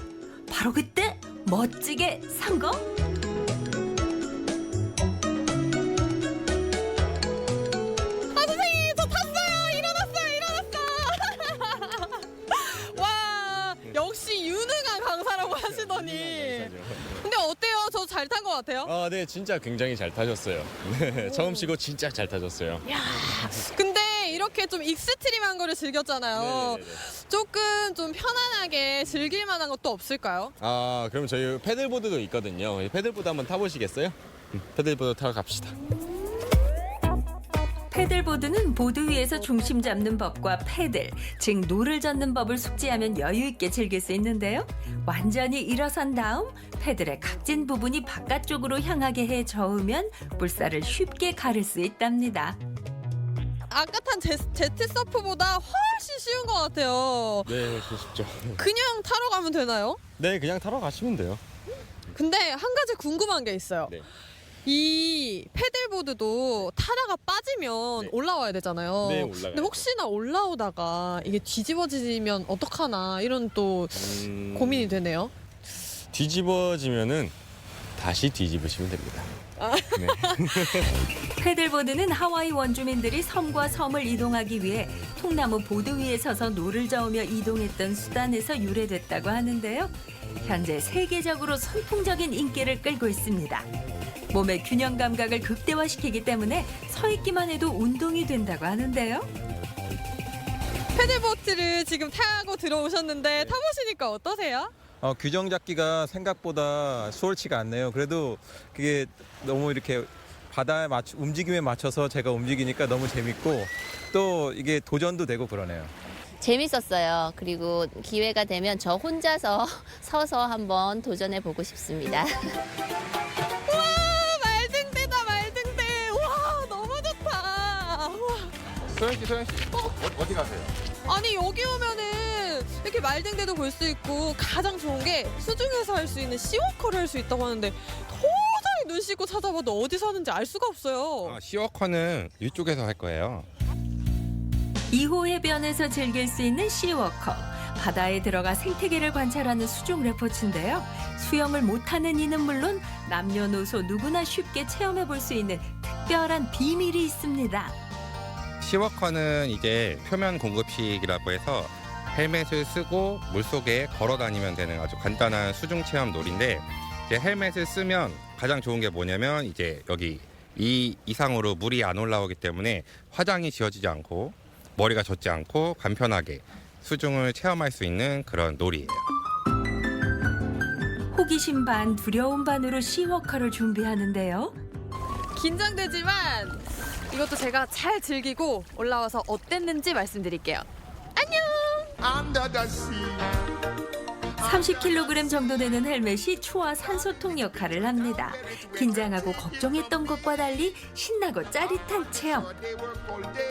바로 그때 멋지게 성공! 선생님 저 탔어요. 일어났어요. 와, 역시 유능한 강사라고 하시더니. 근데 어때요? 저 잘 탄 것 같아요? 네, 진짜 굉장히 잘 타셨어요. 네, 처음 치고 진짜 잘 타셨어요. 근데 이렇게 좀 익스트림한 거를 즐겼잖아요. 네네네. 조금 좀 편안하게 즐길 만한 것도 없을까요? 그럼 저희 패들보드도 있거든요. 패들보드 한번 타보시겠어요? 패들보드 타러 갑시다. 패들보드는 보드 위에서 중심 잡는 법과 패들, 즉 노를 젓는 법을 숙지하면 여유 있게 즐길 수 있는데요. 완전히 일어선 다음 패들의 각진 부분이 바깥쪽으로 향하게 해 저으면 물살을 쉽게 가를 수 있답니다. 아까 탄 제트 서프보다 훨씬 쉬운 것 같아요. 네, 그러십죠. 그냥 타러 가면 되나요? 네, 그냥 타러 가시면 돼요. 근데 한 가지 궁금한 게 있어요. 네. 이 패들보드도 타다가 빠지면 올라와야 되잖아요. 네, 올라가야죠. 근데 혹시나 올라오다가 이게 뒤집어지면 어떡하나 이런 또 고민이 되네요. 뒤집어지면은 다시 뒤집으시면 됩니다. 네. 패들보드는 하와이 원주민들이 섬과 섬을 이동하기 위해 통나무 보드 위에 서서 노를 저으며 이동했던 수단에서 유래됐다고 하는데요. 현재 세계적으로 선풍적인 인기를 끌고 있습니다. 몸의 균형 감각을 극대화시키기 때문에 서 있기만 해도 운동이 된다고 하는데요. 패들보트를 지금 타고 들어오셨는데 타보시니까 어떠세요? 규정 잡기가 생각보다 수월치가 않네요. 그래도 그게 너무 이렇게 바다의 움직임에 맞춰서 제가 움직이니까 너무 재밌고 또 이게 도전도 되고 그러네요. 재밌었어요. 그리고 기회가 되면 저 혼자서 서서 한번 도전해 보고 싶습니다. 우와, 말등대다, 말등대. 우와, 너무 좋다. 우와. 소연 씨, 어디 가세요? 아니, 여기 오면은 이렇게 말등대도 볼 수 있고 가장 좋은 게 수중에서 할 수 있는 시워커를 할 수 있다고 하는데 도저히 눈 씻고 찾아봐도 어디서 하는지 알 수가 없어요. 시워커는 이쪽에서 할 거예요. 2호 해변에서 즐길 수 있는 시워커. 바다에 들어가 생태계를 관찰하는 수중 레포츠인데요. 수영을 못하는 이는 물론 남녀노소 누구나 쉽게 체험해 볼 수 있는 특별한 비밀이 있습니다. 시워커는 이제 표면 공급식이라고 해서 헬멧을 쓰고 물속에 걸어 다니면 되는 아주 간단한 수중 체험 놀이인데, 이제 헬멧을 쓰면 가장 좋은 게 뭐냐면 이제 여기 이 이상으로 물이 안 올라오기 때문에 화장이 지워지지 않고 머리가 젖지 않고 간편하게 수중을 체험할 수 있는 그런 놀이예요. 호기심 반 두려움 반으로 시워커를 준비하는데요. 긴장되지만 이것도 제가 잘 즐기고 올라와서 어땠는지 말씀드릴게요. 안녕! 30kg 정도 되는 헬멧이 추와 산소통 역할을 합니다. 긴장하고 걱정했던 것과 달리 신나고 짜릿한 체험.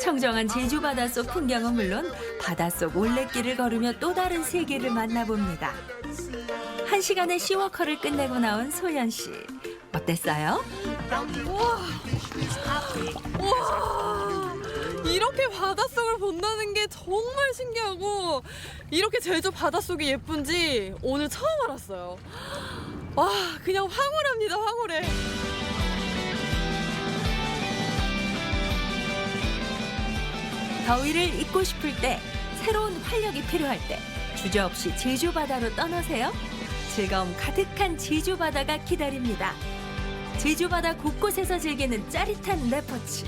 청정한 제주 바닷속 풍경은 물론 바닷속 올레길을 걸으며 또 다른 세계를 만나봅니다. 1시간의 시워커를 끝내고 나온 소연 씨. 어땠어요? 우와, 이렇게 바닷속을 본다는 게 정말 신기하고 이렇게 제주 바닷속이 예쁜지 오늘 처음 알았어요. 와, 그냥 황홀합니다, 황홀해. 더위를 잊고 싶을 때, 새로운 활력이 필요할 때 주저없이 제주 바다로 떠나세요. 즐거움 가득한 제주 바다가 기다립니다. 제주 바다 곳곳에서 즐기는 짜릿한 레포츠.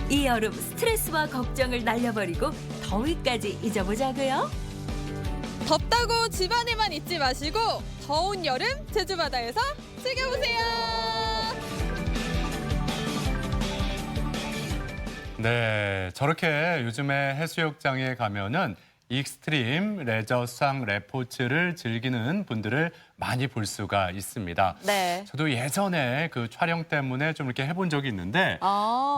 이 여름 스트레스와 걱정을 날려버리고 더위까지 잊어보자고요. 덥다고 집안에만 있지 마시고 더운 여름 제주 바다에서 즐겨보세요. 네, 저렇게 요즘에 해수욕장에 가면은 익스트림 레저 수상 레포츠를 즐기는 분들을 많이 볼 수가 있습니다. 네. 저도 예전에 그 촬영 때문에 좀 이렇게 해본 적이 있는데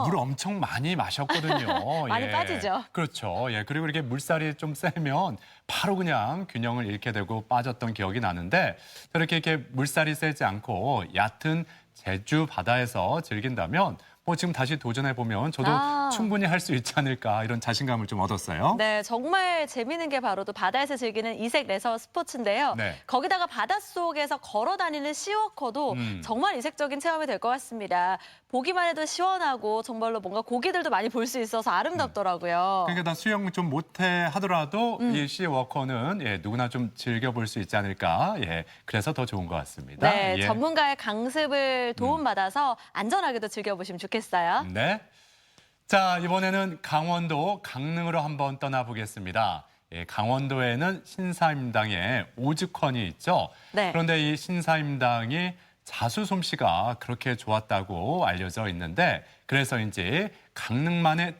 물 엄청 많이 마셨거든요. 많이 빠지죠. 그렇죠. 예, 그리고 이렇게 물살이 좀 세면 바로 그냥 균형을 잃게 되고 빠졌던 기억이 나는데, 저렇게 이렇게 물살이 세지 않고 얕은 제주 바다에서 즐긴다면 지금 다시 도전해보면 저도 충분히 할 수 있지 않을까, 이런 자신감을 좀 얻었어요. 네, 정말 재미있는 게 바로 또 바다에서 즐기는 이색 레저 스포츠인데요. 네. 거기다가 바닷속에서 걸어 다니는 시워커도 정말 이색적인 체험이 될 것 같습니다. 보기만 해도 시원하고 정말로 뭔가 고기들도 많이 볼 수 있어서 아름답더라고요. 그러니까 나 수영 좀 못해 하더라도 이 시워커는 누구나 좀 즐겨볼 수 있지 않을까. 예, 그래서 더 좋은 것 같습니다. 네, 예. 전문가의 강습을 도움받아서 안전하게도 즐겨보시면 좋겠어요. 네. 자, 이번에는 강원도 강릉으로 한번 떠나보겠습니다. 예, 강원도에는 신사임당에 오죽헌이 있죠. 네. 그런데 이 신사임당이 자수 솜씨가 그렇게 좋았다고 알려져 있는데, 그래서인지 강릉만의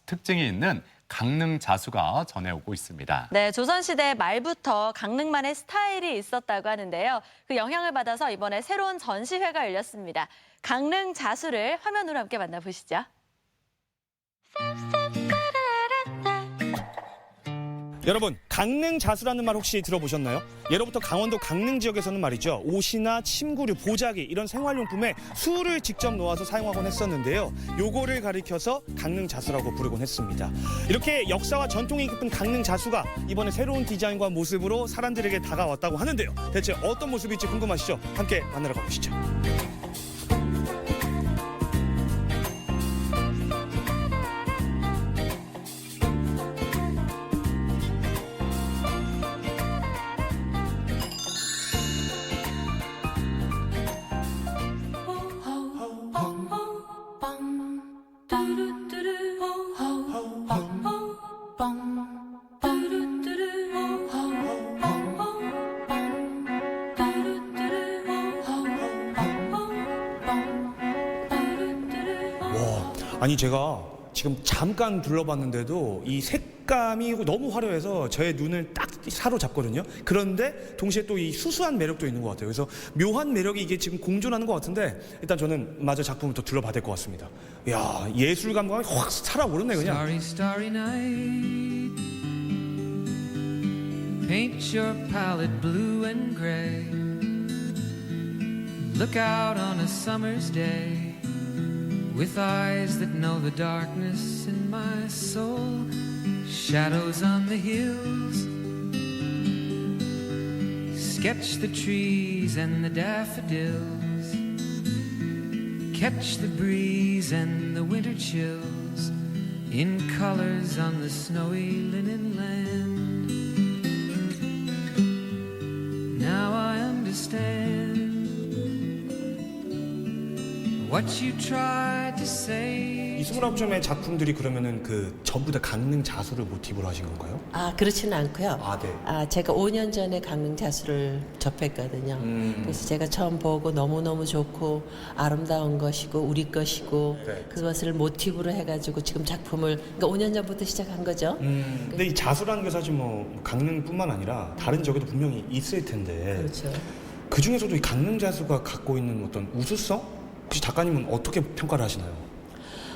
특징이 있는 강릉 자수가 전해오고 있습니다. 네, 조선시대 말부터 강릉만의 스타일이 있었다고 하는데요. 그 영향을 받아서 이번에 새로운 전시회가 열렸습니다. 강릉 자수를 화면으로 함께 만나보시죠. 여러분, 강릉자수라는 말 혹시 들어보셨나요? 예로부터 강원도 강릉 지역에서는 말이죠, 옷이나 침구류, 보자기 이런 생활용품에 수를 직접 놓아서 사용하곤 했었는데요. 요거를 가리켜서 강릉자수라고 부르곤 했습니다. 이렇게 역사와 전통이 깊은 강릉자수가 이번에 새로운 디자인과 모습으로 사람들에게 다가왔다고 하는데요. 대체 어떤 모습일지 궁금하시죠? 함께 만나러 가보시죠. 아니 제가 지금 잠깐 둘러봤는데도 이 색감이 너무 화려해서 저의 눈을 딱 사로잡거든요. 그런데 동시에 또 이 수수한 매력도 있는 것 같아요. 그래서 묘한 매력이 이게 지금 공존하는 것 같은데 일단 저는 마저 작품을 더 둘러봐야 될 것 같습니다. 이야, 예술 감각이 확 살아오르네 그냥. Starry, starry night. Paint your palette blue and gray. Look out on a summer's day. With eyes that know the darkness in my soul. Shadows on the hills. Sketch the trees and the daffodils. Catch the breeze and the winter chills. In colors on the snowy linen land. Now I understand what you tried to say. 이 29점의 작품들이 그러면은 그 전부 다 강릉자수를 모티브로 하신 건가요? 아, 그렇지는 않고요. 네. 제가 5년 전에 강릉자수를 접했거든요. 그래서 제가 처음 보고 너무너무 좋고 아름다운 것이고 우리 것이고 네. 그것을 모티브로 해가지고 지금 작품을 그러니까 5년 전부터 시작한 거죠. 근데 이 자수라는 게 사실 뭐 강릉뿐만 아니라 다른 지역에도 분명히 있을 텐데. 그렇죠. 그 중에서도 이 강릉자수가 갖고 있는 어떤 우수성? 혹시 작가님은 어떻게 평가를 하시나요?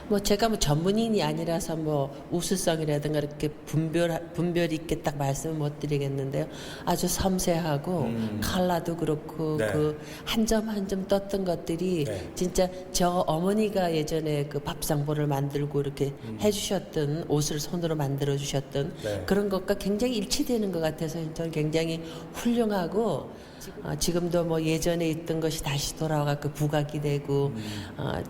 뭐 제가 뭐 전문인이 아니라서 뭐 우수성이라든가 이렇게 분별 있게 딱 말씀을 못 드리겠는데요. 아주 섬세하고 컬러도 그렇고 네. 그 한 점 한 점 떴던 것들이 네. 진짜 저 어머니가 예전에 그 밥상보를 만들고 이렇게 해주셨던 옷을 손으로 만들어 주셨던 네. 그런 것과 굉장히 일치되는 것 같아서 저는 굉장히 훌륭하고 지금도 뭐 예전에 있던 것이 다시 돌아와서 부각이 되고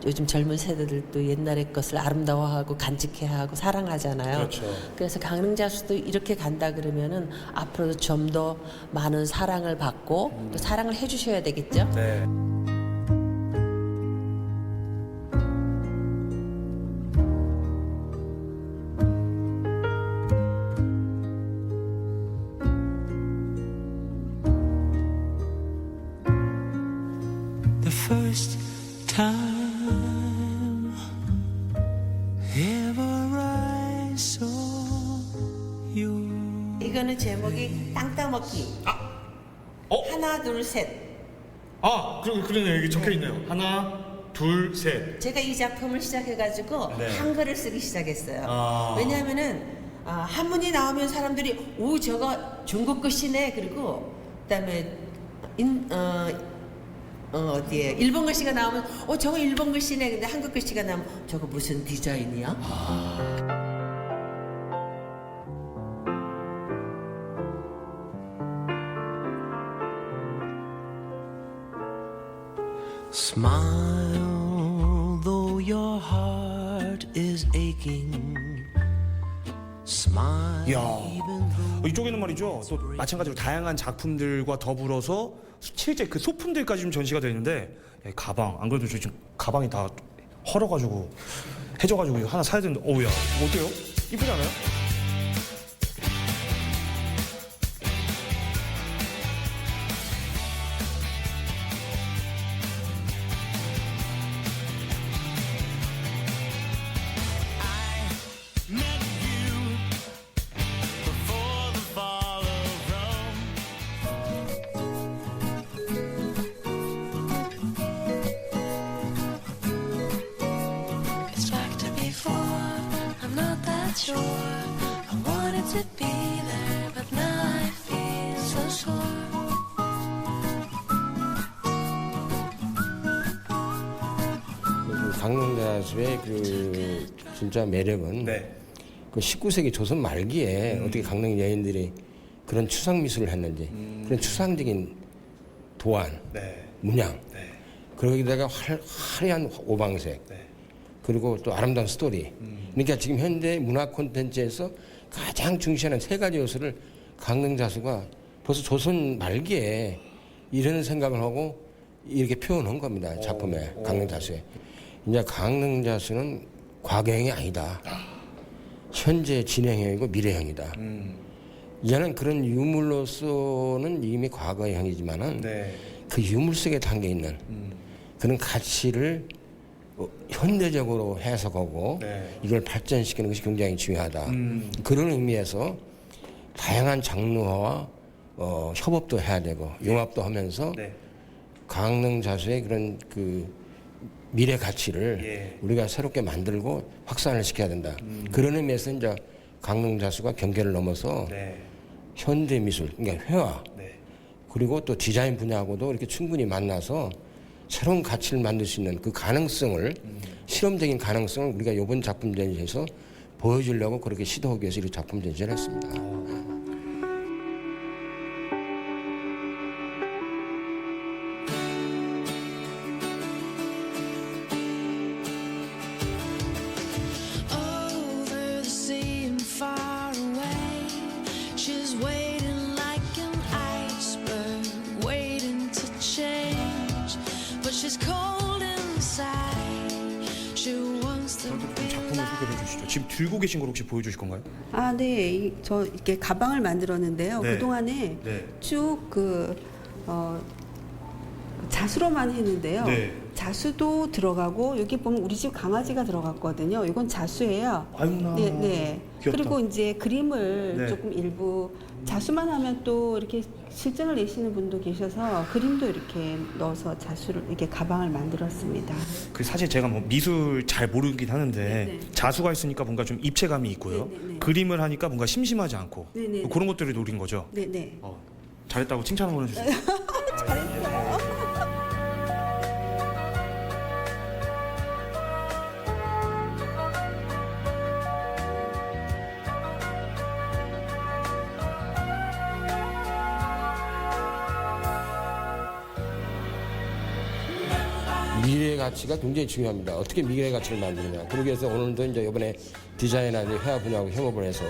요즘 젊은 세대들도 옛날의 것을 아름다워하고 간직해하고 사랑하잖아요. 그렇죠. 그래서 강릉자수도 이렇게 간다 그러면은 앞으로도 좀 더 많은 사랑을 받고 또 사랑을 해주셔야 되겠죠. 네. First time ever I saw you. 이거는 제목이 땅 따먹기. 하나 둘 셋. 그러네요. 여기 적혀 있네요. 하나, 둘, 셋. 제가 이 작품을 시작해가지고 네. 한글을 쓰기 시작했어요. 왜냐하면은 한문이 나오면 사람들이 오 저거 중국 글씨네 그리고 그다음에 어디에 일본 글씨가 나오면 저거 일본 글씨네 근데 한국 글씨가 나오면 저거 무슨 디자인이야? Smile though your heart is aching. Smile 이야, even though 이쪽에는 말이죠. 또 마찬가지로 다양한 작품들과 더불어서 실제 그 소품들까지 좀 전시가 되어 있는데 가방, 안 그래도 저 지금 가방이 다 헐어가지고 해져가지고 이거 하나 사야 되는데 어우야, 이거 어때요? 이쁘지 않아요? it's back to before. I'm not that sure. I wanted to be there. 강릉자수의 그 진짜 매력은 그 19세기 조선 말기에 어떻게 강릉 여인들이 그런 추상 미술을 했는지 그런 추상적인 도안, 문양, 거기다가 화려한 오방색, 그리고 또 아름다운 스토리. 그러니까 지금 현대 문화 콘텐츠에서 가장 중시하는 세 가지 요소를 강릉자수가 벌써 조선 말기에 이런 생각을 하고 이렇게 표현한 겁니다. 작품에, 강릉자수에. 이제 강릉자수는 과거형이 아니다. 현재 진행형이고 미래형이다. 이제는 그런 유물로서는 이미 과거형이지만은 그 유물 속에 담겨 있는 그런 가치를 현대적으로 해석하고 이걸 발전시키는 것이 굉장히 중요하다. 그런 의미에서 다양한 장르와 협업도 해야 되고 융합도 하면서 강릉자수의 그런 그 미래 가치를 우리가 새롭게 만들고 확산을 시켜야 된다. 그런 의미에서 이제 강릉자수가 경계를 넘어서 현대 미술, 그러니까 회화, 그리고 또 디자인 분야하고도 이렇게 충분히 만나서 새로운 가치를 만들 수 있는 그 가능성을 실험적인 가능성을 우리가 이번 작품 전시에서 보여주려고 그렇게 시도하기 위해서 이 작품 전시를 했습니다. Over the sea and far away, she's waiting like an iceberg, waiting to change. But she's cold inside. She wants to be 작품을 소개해 주시죠. 지금 들고 계신 걸 혹시 보여주실 건가요? 아, 네. 저 이렇게 가방을 만들었는데요. 네. 그동안에 네. 쭉 자수로만 했는데요. 네. 자수도 들어가고 여기 보면 우리 집 강아지가 들어갔거든요. 이건 자수예요. 아유나. 네, 네. 귀엽다. 그리고 이제 그림을 네. 조금 일부 자수만 하면 또 이렇게 실증을 내시는 분도 계셔서 그림도 이렇게 넣어서 자수를 이렇게 가방을 만들었습니다. 그 사실 제가 뭐 미술 잘 모르긴 하는데 네네. 자수가 있으니까 뭔가 좀 입체감이 있고요. 네네네. 그림을 하니까 뭔가 심심하지 않고 네네네. 그런 것들을 노린 거죠. 네, 네. 잘했다고 칭찬 한번 해주세요. 잘했어요. 미래의 가치가 굉장히 중요합니다. 어떻게 미래의 가치를 만드느냐. 그러기 위해서 오늘도 이제 이번에 디자인이나 이제 회화 분야하고 협업을 해서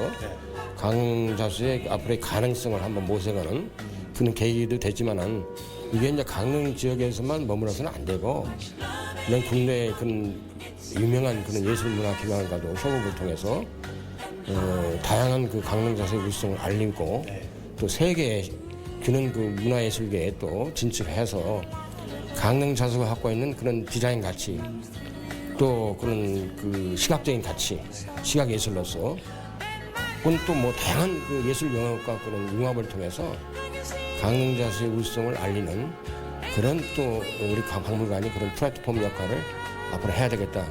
강릉자수의 앞으로의 가능성을 한번 모색하는 그런 계기도 됐지만은 이게 이제 강릉 지역에서만 머물러서는 안 되고 이런 국내의 그런 유명한 그런 예술문화기관과도 협업을 통해서 다양한 그 강릉자수의 물성을 알리고 또 세계에 그런 그 문화예술계에 또 진출해서 강릉자수가 갖고 있는 그런 디자인 가치 또 그런 그 시각적인 가치 시각예술로서 혹은 또 뭐 다양한 그 예술 영역과 그런 융합을 통해서 강릉자수의 울성을 알리는 그런 또 우리 박물관이 그런 플랫폼 역할을 앞으로 해야 되겠다.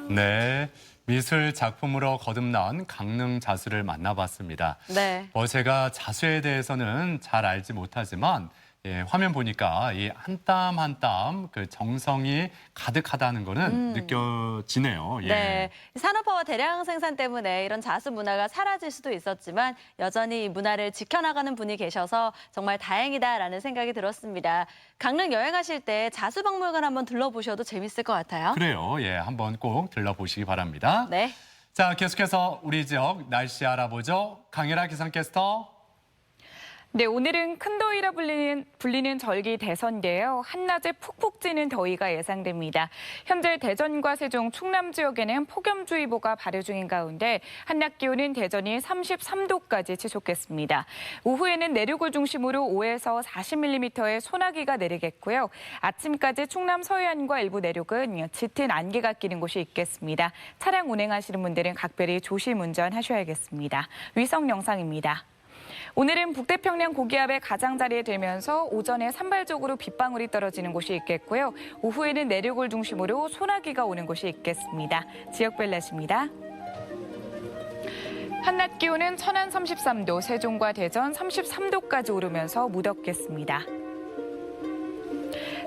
네, 미술 작품으로 거듭난 강릉 자수를 만나봤습니다. 네. 제가 자수에 대해서는 잘 알지 못하지만 화면 보니까 이 한 땀 한 땀 그 정성이 가득하다는 거는 느껴지네요. 예. 네, 산업화와 대량 생산 때문에 이런 자수 문화가 사라질 수도 있었지만 여전히 이 문화를 지켜나가는 분이 계셔서 정말 다행이다라는 생각이 들었습니다. 강릉 여행하실 때 자수박물관 한번 둘러보셔도 재밌을 것 같아요. 그래요. 예, 한번 꼭 들러보시기 바랍니다. 네. 자, 계속해서 우리 지역 날씨 알아보죠. 강혜라 기상캐스터. 네, 오늘은 큰 더위라 불리는 절기 대선인데요. 한낮에 푹푹 찌는 더위가 예상됩니다. 현재 대전과 세종, 충남 지역에는 폭염주의보가 발효 중인 가운데 한낮 기온은 대전이 33도까지 치솟겠습니다. 오후에는 내륙을 중심으로 5에서 40mm의 소나기가 내리겠고요. 아침까지 충남 서해안과 일부 내륙은 짙은 안개가 끼는 곳이 있겠습니다. 차량 운행하시는 분들은 각별히 조심 운전하셔야겠습니다. 위성 영상입니다. 오늘은 북태평양 고기압의 가장자리에 들면서 오전에 산발적으로 빗방울이 떨어지는 곳이 있겠고요. 오후에는 내륙을 중심으로 소나기가 오는 곳이 있겠습니다. 지역별 날씨입니다. 한낮 기온은 천안 33도, 세종과 대전 33도까지 오르면서 무덥겠습니다.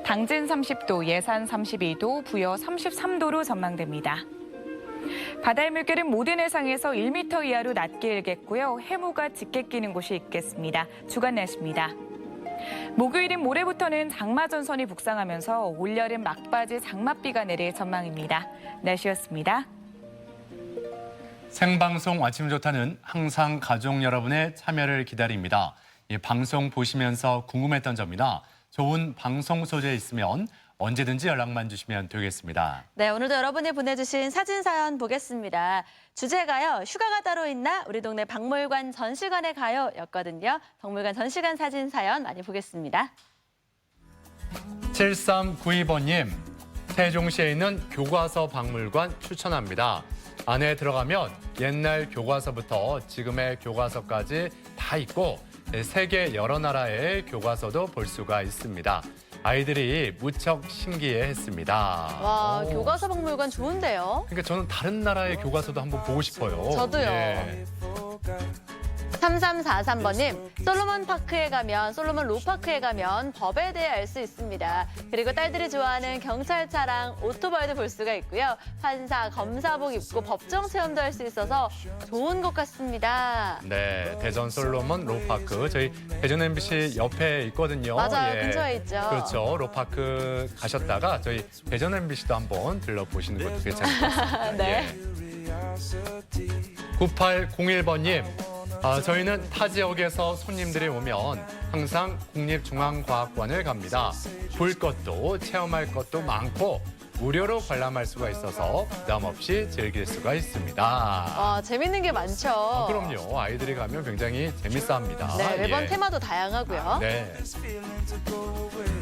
당진 30도, 예산 32도, 부여 33도로 전망됩니다. 바다의 물결은 모든 해상에서 1m 이하로 낮게 일겠고요. 해무가 짙게 끼는 곳이 있겠습니다. 주간 날씨입니다. 목요일인 모레부터는 장마전선이 북상하면서 올여름 막바지 장맛비가 내릴 전망입니다. 날씨였습니다. 생방송 아침 좋다는 항상 가족 여러분의 참여를 기다립니다. 이 방송 보시면서 궁금했던 점이나 좋은 방송 소재 있으면 언제든지 연락만 주시면 되겠습니다. 네, 오늘도 여러분이 보내주신 사진 사연 보겠습니다. 주제가요, 휴가가 따로 있나? 우리 동네 박물관 전시관에 가요였거든요. 박물관 전시관 사진 사연 많이 보겠습니다. 7392번님, 세종시에 있는 교과서 박물관 추천합니다. 안에 들어가면 옛날 교과서부터 지금의 교과서까지 다 있고 세계 여러 나라의 교과서도 볼 수가 있습니다. 아이들이 무척 신기해했습니다. 와, 교과서 박물관 좋은데요? 그러니까 저는 다른 나라의 교과서도 한번 보고 싶어요. 저도요. 예. 3343번님, 솔로몬 파크에 가면, 솔로몬 로파크에 가면 법에 대해 알 수 있습니다. 그리고 딸들이 좋아하는 경찰차랑 오토바이도 볼 수가 있고요. 판사, 검사복 입고 법정 체험도 할 수 있어서 좋은 것 같습니다. 네, 대전 솔로몬 로파크 저희 대전 MBC 옆에 있거든요. 맞아요, 근처에 있죠. 그렇죠. 로파크 가셨다가 저희 대전 MBC도 한번 들러보시는 것도 괜찮을 것 같습니다. 네. 9801번님, 저희는 타 지역에서 손님들이 오면 항상 국립중앙과학관을 갑니다. 볼 것도 체험할 것도 많고 무료로 관람할 수가 있어서 부담 없이 즐길 수가 있습니다. 와, 재밌는 게 많죠. 그럼요. 아이들이 가면 굉장히 재밌어합니다. 네, 매번 예. 테마도 다양하고요. 네.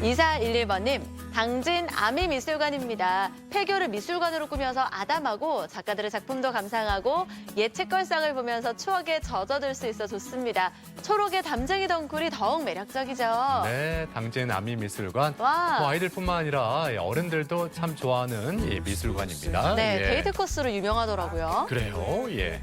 2411번님, 당진 아미미술관입니다. 폐교를 미술관으로 꾸며서 아담하고 작가들의 작품도 감상하고 옛 책걸상을 보면서 추억에 젖어들 수 있어 좋습니다. 초록의 담쟁이 덩굴이 더욱 매력적이죠. 네, 당진 아미미술관. 와. 뭐 아이들뿐만 아니라 어른들도 참 좋아하는 이 미술관입니다. 네, 예. 데이트 코스로 유명하더라고요. 그래요, 예.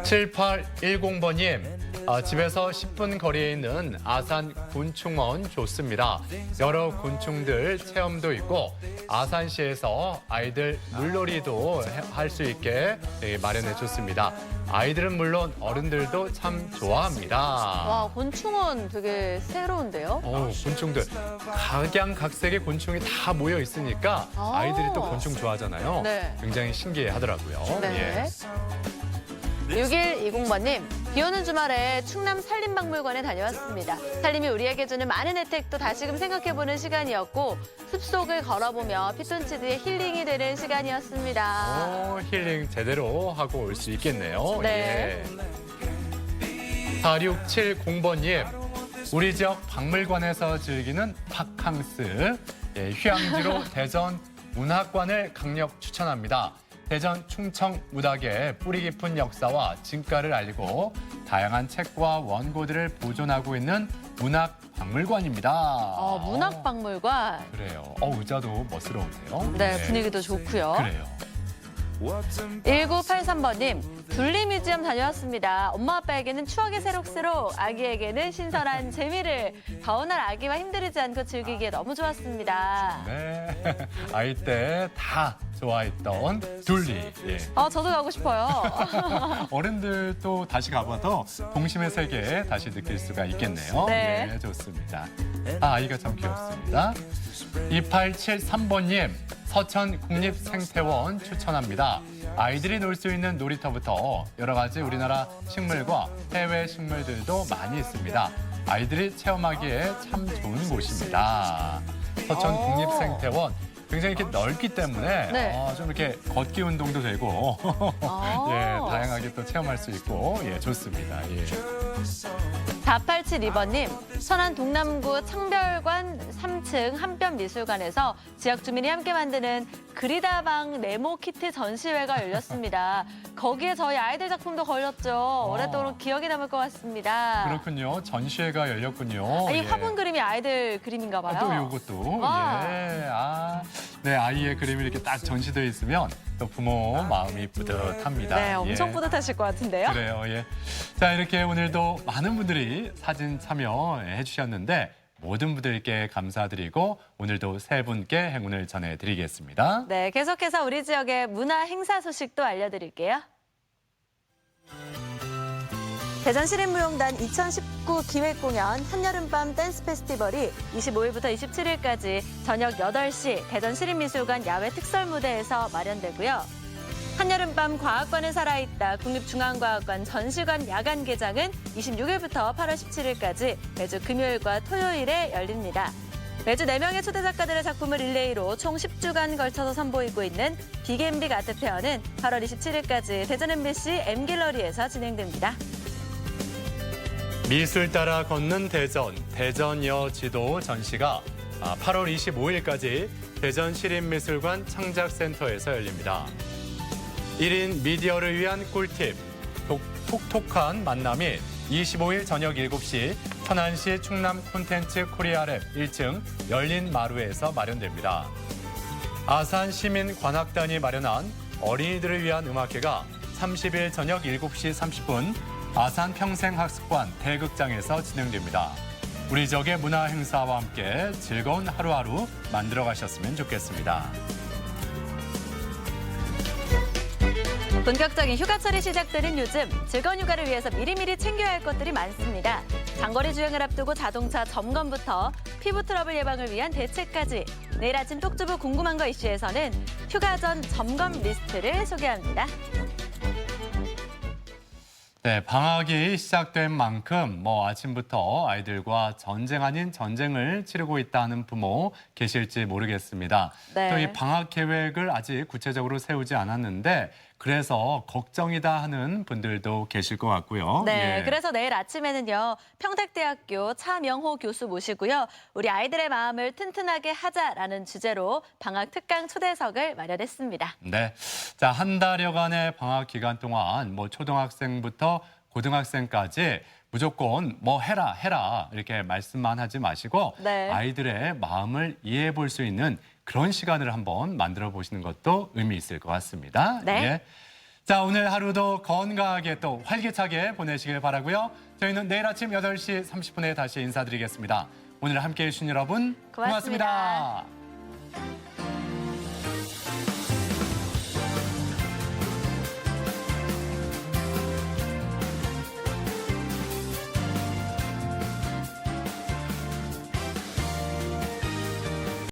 7810번님, 집에서 10분 거리에 있는 아산 곤충원 좋습니다. 여러 곤충들 체험도 있고 아산시에서 아이들 물놀이도 할 수 있게 마련해 줬습니다. 아이들은 물론 어른들도 참 좋아합니다. 와, 곤충원 되게 새로운데요? 곤충들 각양각색의 곤충이 다 모여 있으니까 아이들이 또 곤충 좋아하잖아요. 네. 굉장히 신기해하더라고요. 네. 예. 6120번님, 비 오는 주말에 충남 산림박물관에 다녀왔습니다. 산림이 우리에게 주는 많은 혜택도 다시금 생각해보는 시간이었고 숲속을 걸어보며 피톤치드의 힐링이 되는 시간이었습니다. 힐링 제대로 하고 올 수 있겠네요. 네. 예. 4670번님, 우리 지역 박물관에서 즐기는 바캉스, 휴양지로 대전 문학관을 강력 추천합니다. 대전 충청 문학의 뿌리 깊은 역사와 진가를 알리고 다양한 책과 원고들을 보존하고 있는 문학박물관입니다. 문학박물관. 그래요. 의자도 멋스러우세요. 네, 분위기도 좋고요. 그래요. 1983번님, 둘리뮤지엄 다녀왔습니다. 엄마 아빠에게는 추억의 새록새록, 아기에게는 신선한 재미를. 더운 날 아기와 힘들이지 않고 즐기기에 너무 좋았습니다. 네, 아이 때 다 좋아했던 둘리. 예. 저도 가고 싶어요. 어른들도 다시 가봐도 동심의 세계 다시 느낄 수가 있겠네요. 네. 네, 좋습니다. 아이가 참 귀엽습니다. 2873번님, 서천국립생태원 추천합니다. 아이들이 놀 수 있는 놀이터부터 여러 가지 우리나라 식물과 해외 식물들도 많이 있습니다. 아이들이 체험하기에 참 좋은 곳입니다. 서천국립생태원. 굉장히 이렇게 넓기 때문에 네. 좀 이렇게 걷기 운동도 되고 예, 다양하게 또 체험할 수 있고 좋습니다. 예. 4872번님, 천안 동남구 창별관 3층 한뼘미술관에서 지역 주민이 함께 만드는 그리다방 네모 키트 전시회가 열렸습니다. 거기에 저희 아이들 작품도 걸렸죠. 오랫동안 기억에 남을 것 같습니다. 그렇군요. 전시회가 열렸군요. 이 화분 그림이 아이들 그림인가 봐요. 또 이것도. 와. 네, 아이의 그림이 이렇게 딱 전시되어 있으면 또 부모 마음이 뿌듯합니다. 네, 엄청 예. 뿌듯하실 것 같은데요. 그래요. 예. 자, 이렇게 오늘도 많은 분들이 사진 참여해 주셨는데 모든 분들께 감사드리고 오늘도 세 분께 행운을 전해드리겠습니다. 네, 계속해서 우리 지역의 문화 행사 소식도 알려드릴게요. 대전시립무용단 2019 기획공연 한여름밤 댄스 페스티벌이 25일부터 27일까지 저녁 8시 대전시립미술관 야외 특설무대에서 마련되고요. 한여름밤 과학관은 살아있다 국립중앙과학관 전시관 야간 개장은 26일부터 8월 17일까지 매주 금요일과 토요일에 열립니다. 매주 4명의 초대 작가들의 작품을 릴레이로 총 10주간 걸쳐서 선보이고 있는 빅앤빅 아트페어는 8월 27일까지 대전 MBC M갤러리에서 진행됩니다. 미술 따라 걷는 대전, 대전여 지도 전시가 8월 25일까지 대전시립미술관 창작센터에서 열립니다. 1인 미디어를 위한 꿀팁, 톡톡한 만남이 25일 저녁 7시 천안시 충남 콘텐츠 코리아랩 1층 열린 마루에서 마련됩니다. 아산 시민관악단이 마련한 어린이들을 위한 음악회가 30일 저녁 7시 30분 아산 평생학습관 대극장에서 진행됩니다. 우리 지역의 문화 행사와 함께 즐거운 하루하루 만들어 가셨으면 좋겠습니다. 본격적인 휴가철이 시작되는 요즘 즐거운 휴가를 위해서 미리미리 챙겨야 할 것들이 많습니다. 장거리 주행을 앞두고 자동차 점검부터 피부 트러블 예방을 위한 대책까지 내일 아침 똑주부 궁금한 거 이슈에서는 휴가 전 점검 리스트를 소개합니다. 네, 방학이 시작된 만큼 아침부터 아이들과 전쟁 아닌 전쟁을 치르고 있다는 부모 계실지 모르겠습니다. 네. 또 이 방학 계획을 아직 구체적으로 세우지 않았는데 그래서 걱정이다 하는 분들도 계실 것 같고요. 네, 예. 그래서 내일 아침에는요. 평택대학교 차명호 교수 모시고요. 우리 아이들의 마음을 튼튼하게 하자라는 주제로 방학 특강 초대석을 마련했습니다. 네, 자, 한 달여간의 방학 기간 동안 초등학생부터 고등학생까지 무조건 해라 이렇게 말씀만 하지 마시고 네. 아이들의 마음을 이해해 볼 수 있는 그런 시간을 한번 만들어 보시는 것도 의미 있을 것 같습니다. 네. 예. 자, 오늘 하루도 건강하게 또 활기차게 보내시길 바라고요. 저희는 내일 아침 8시 30분에 다시 인사드리겠습니다. 오늘 함께해 주신 여러분 고맙습니다. 고맙습니다.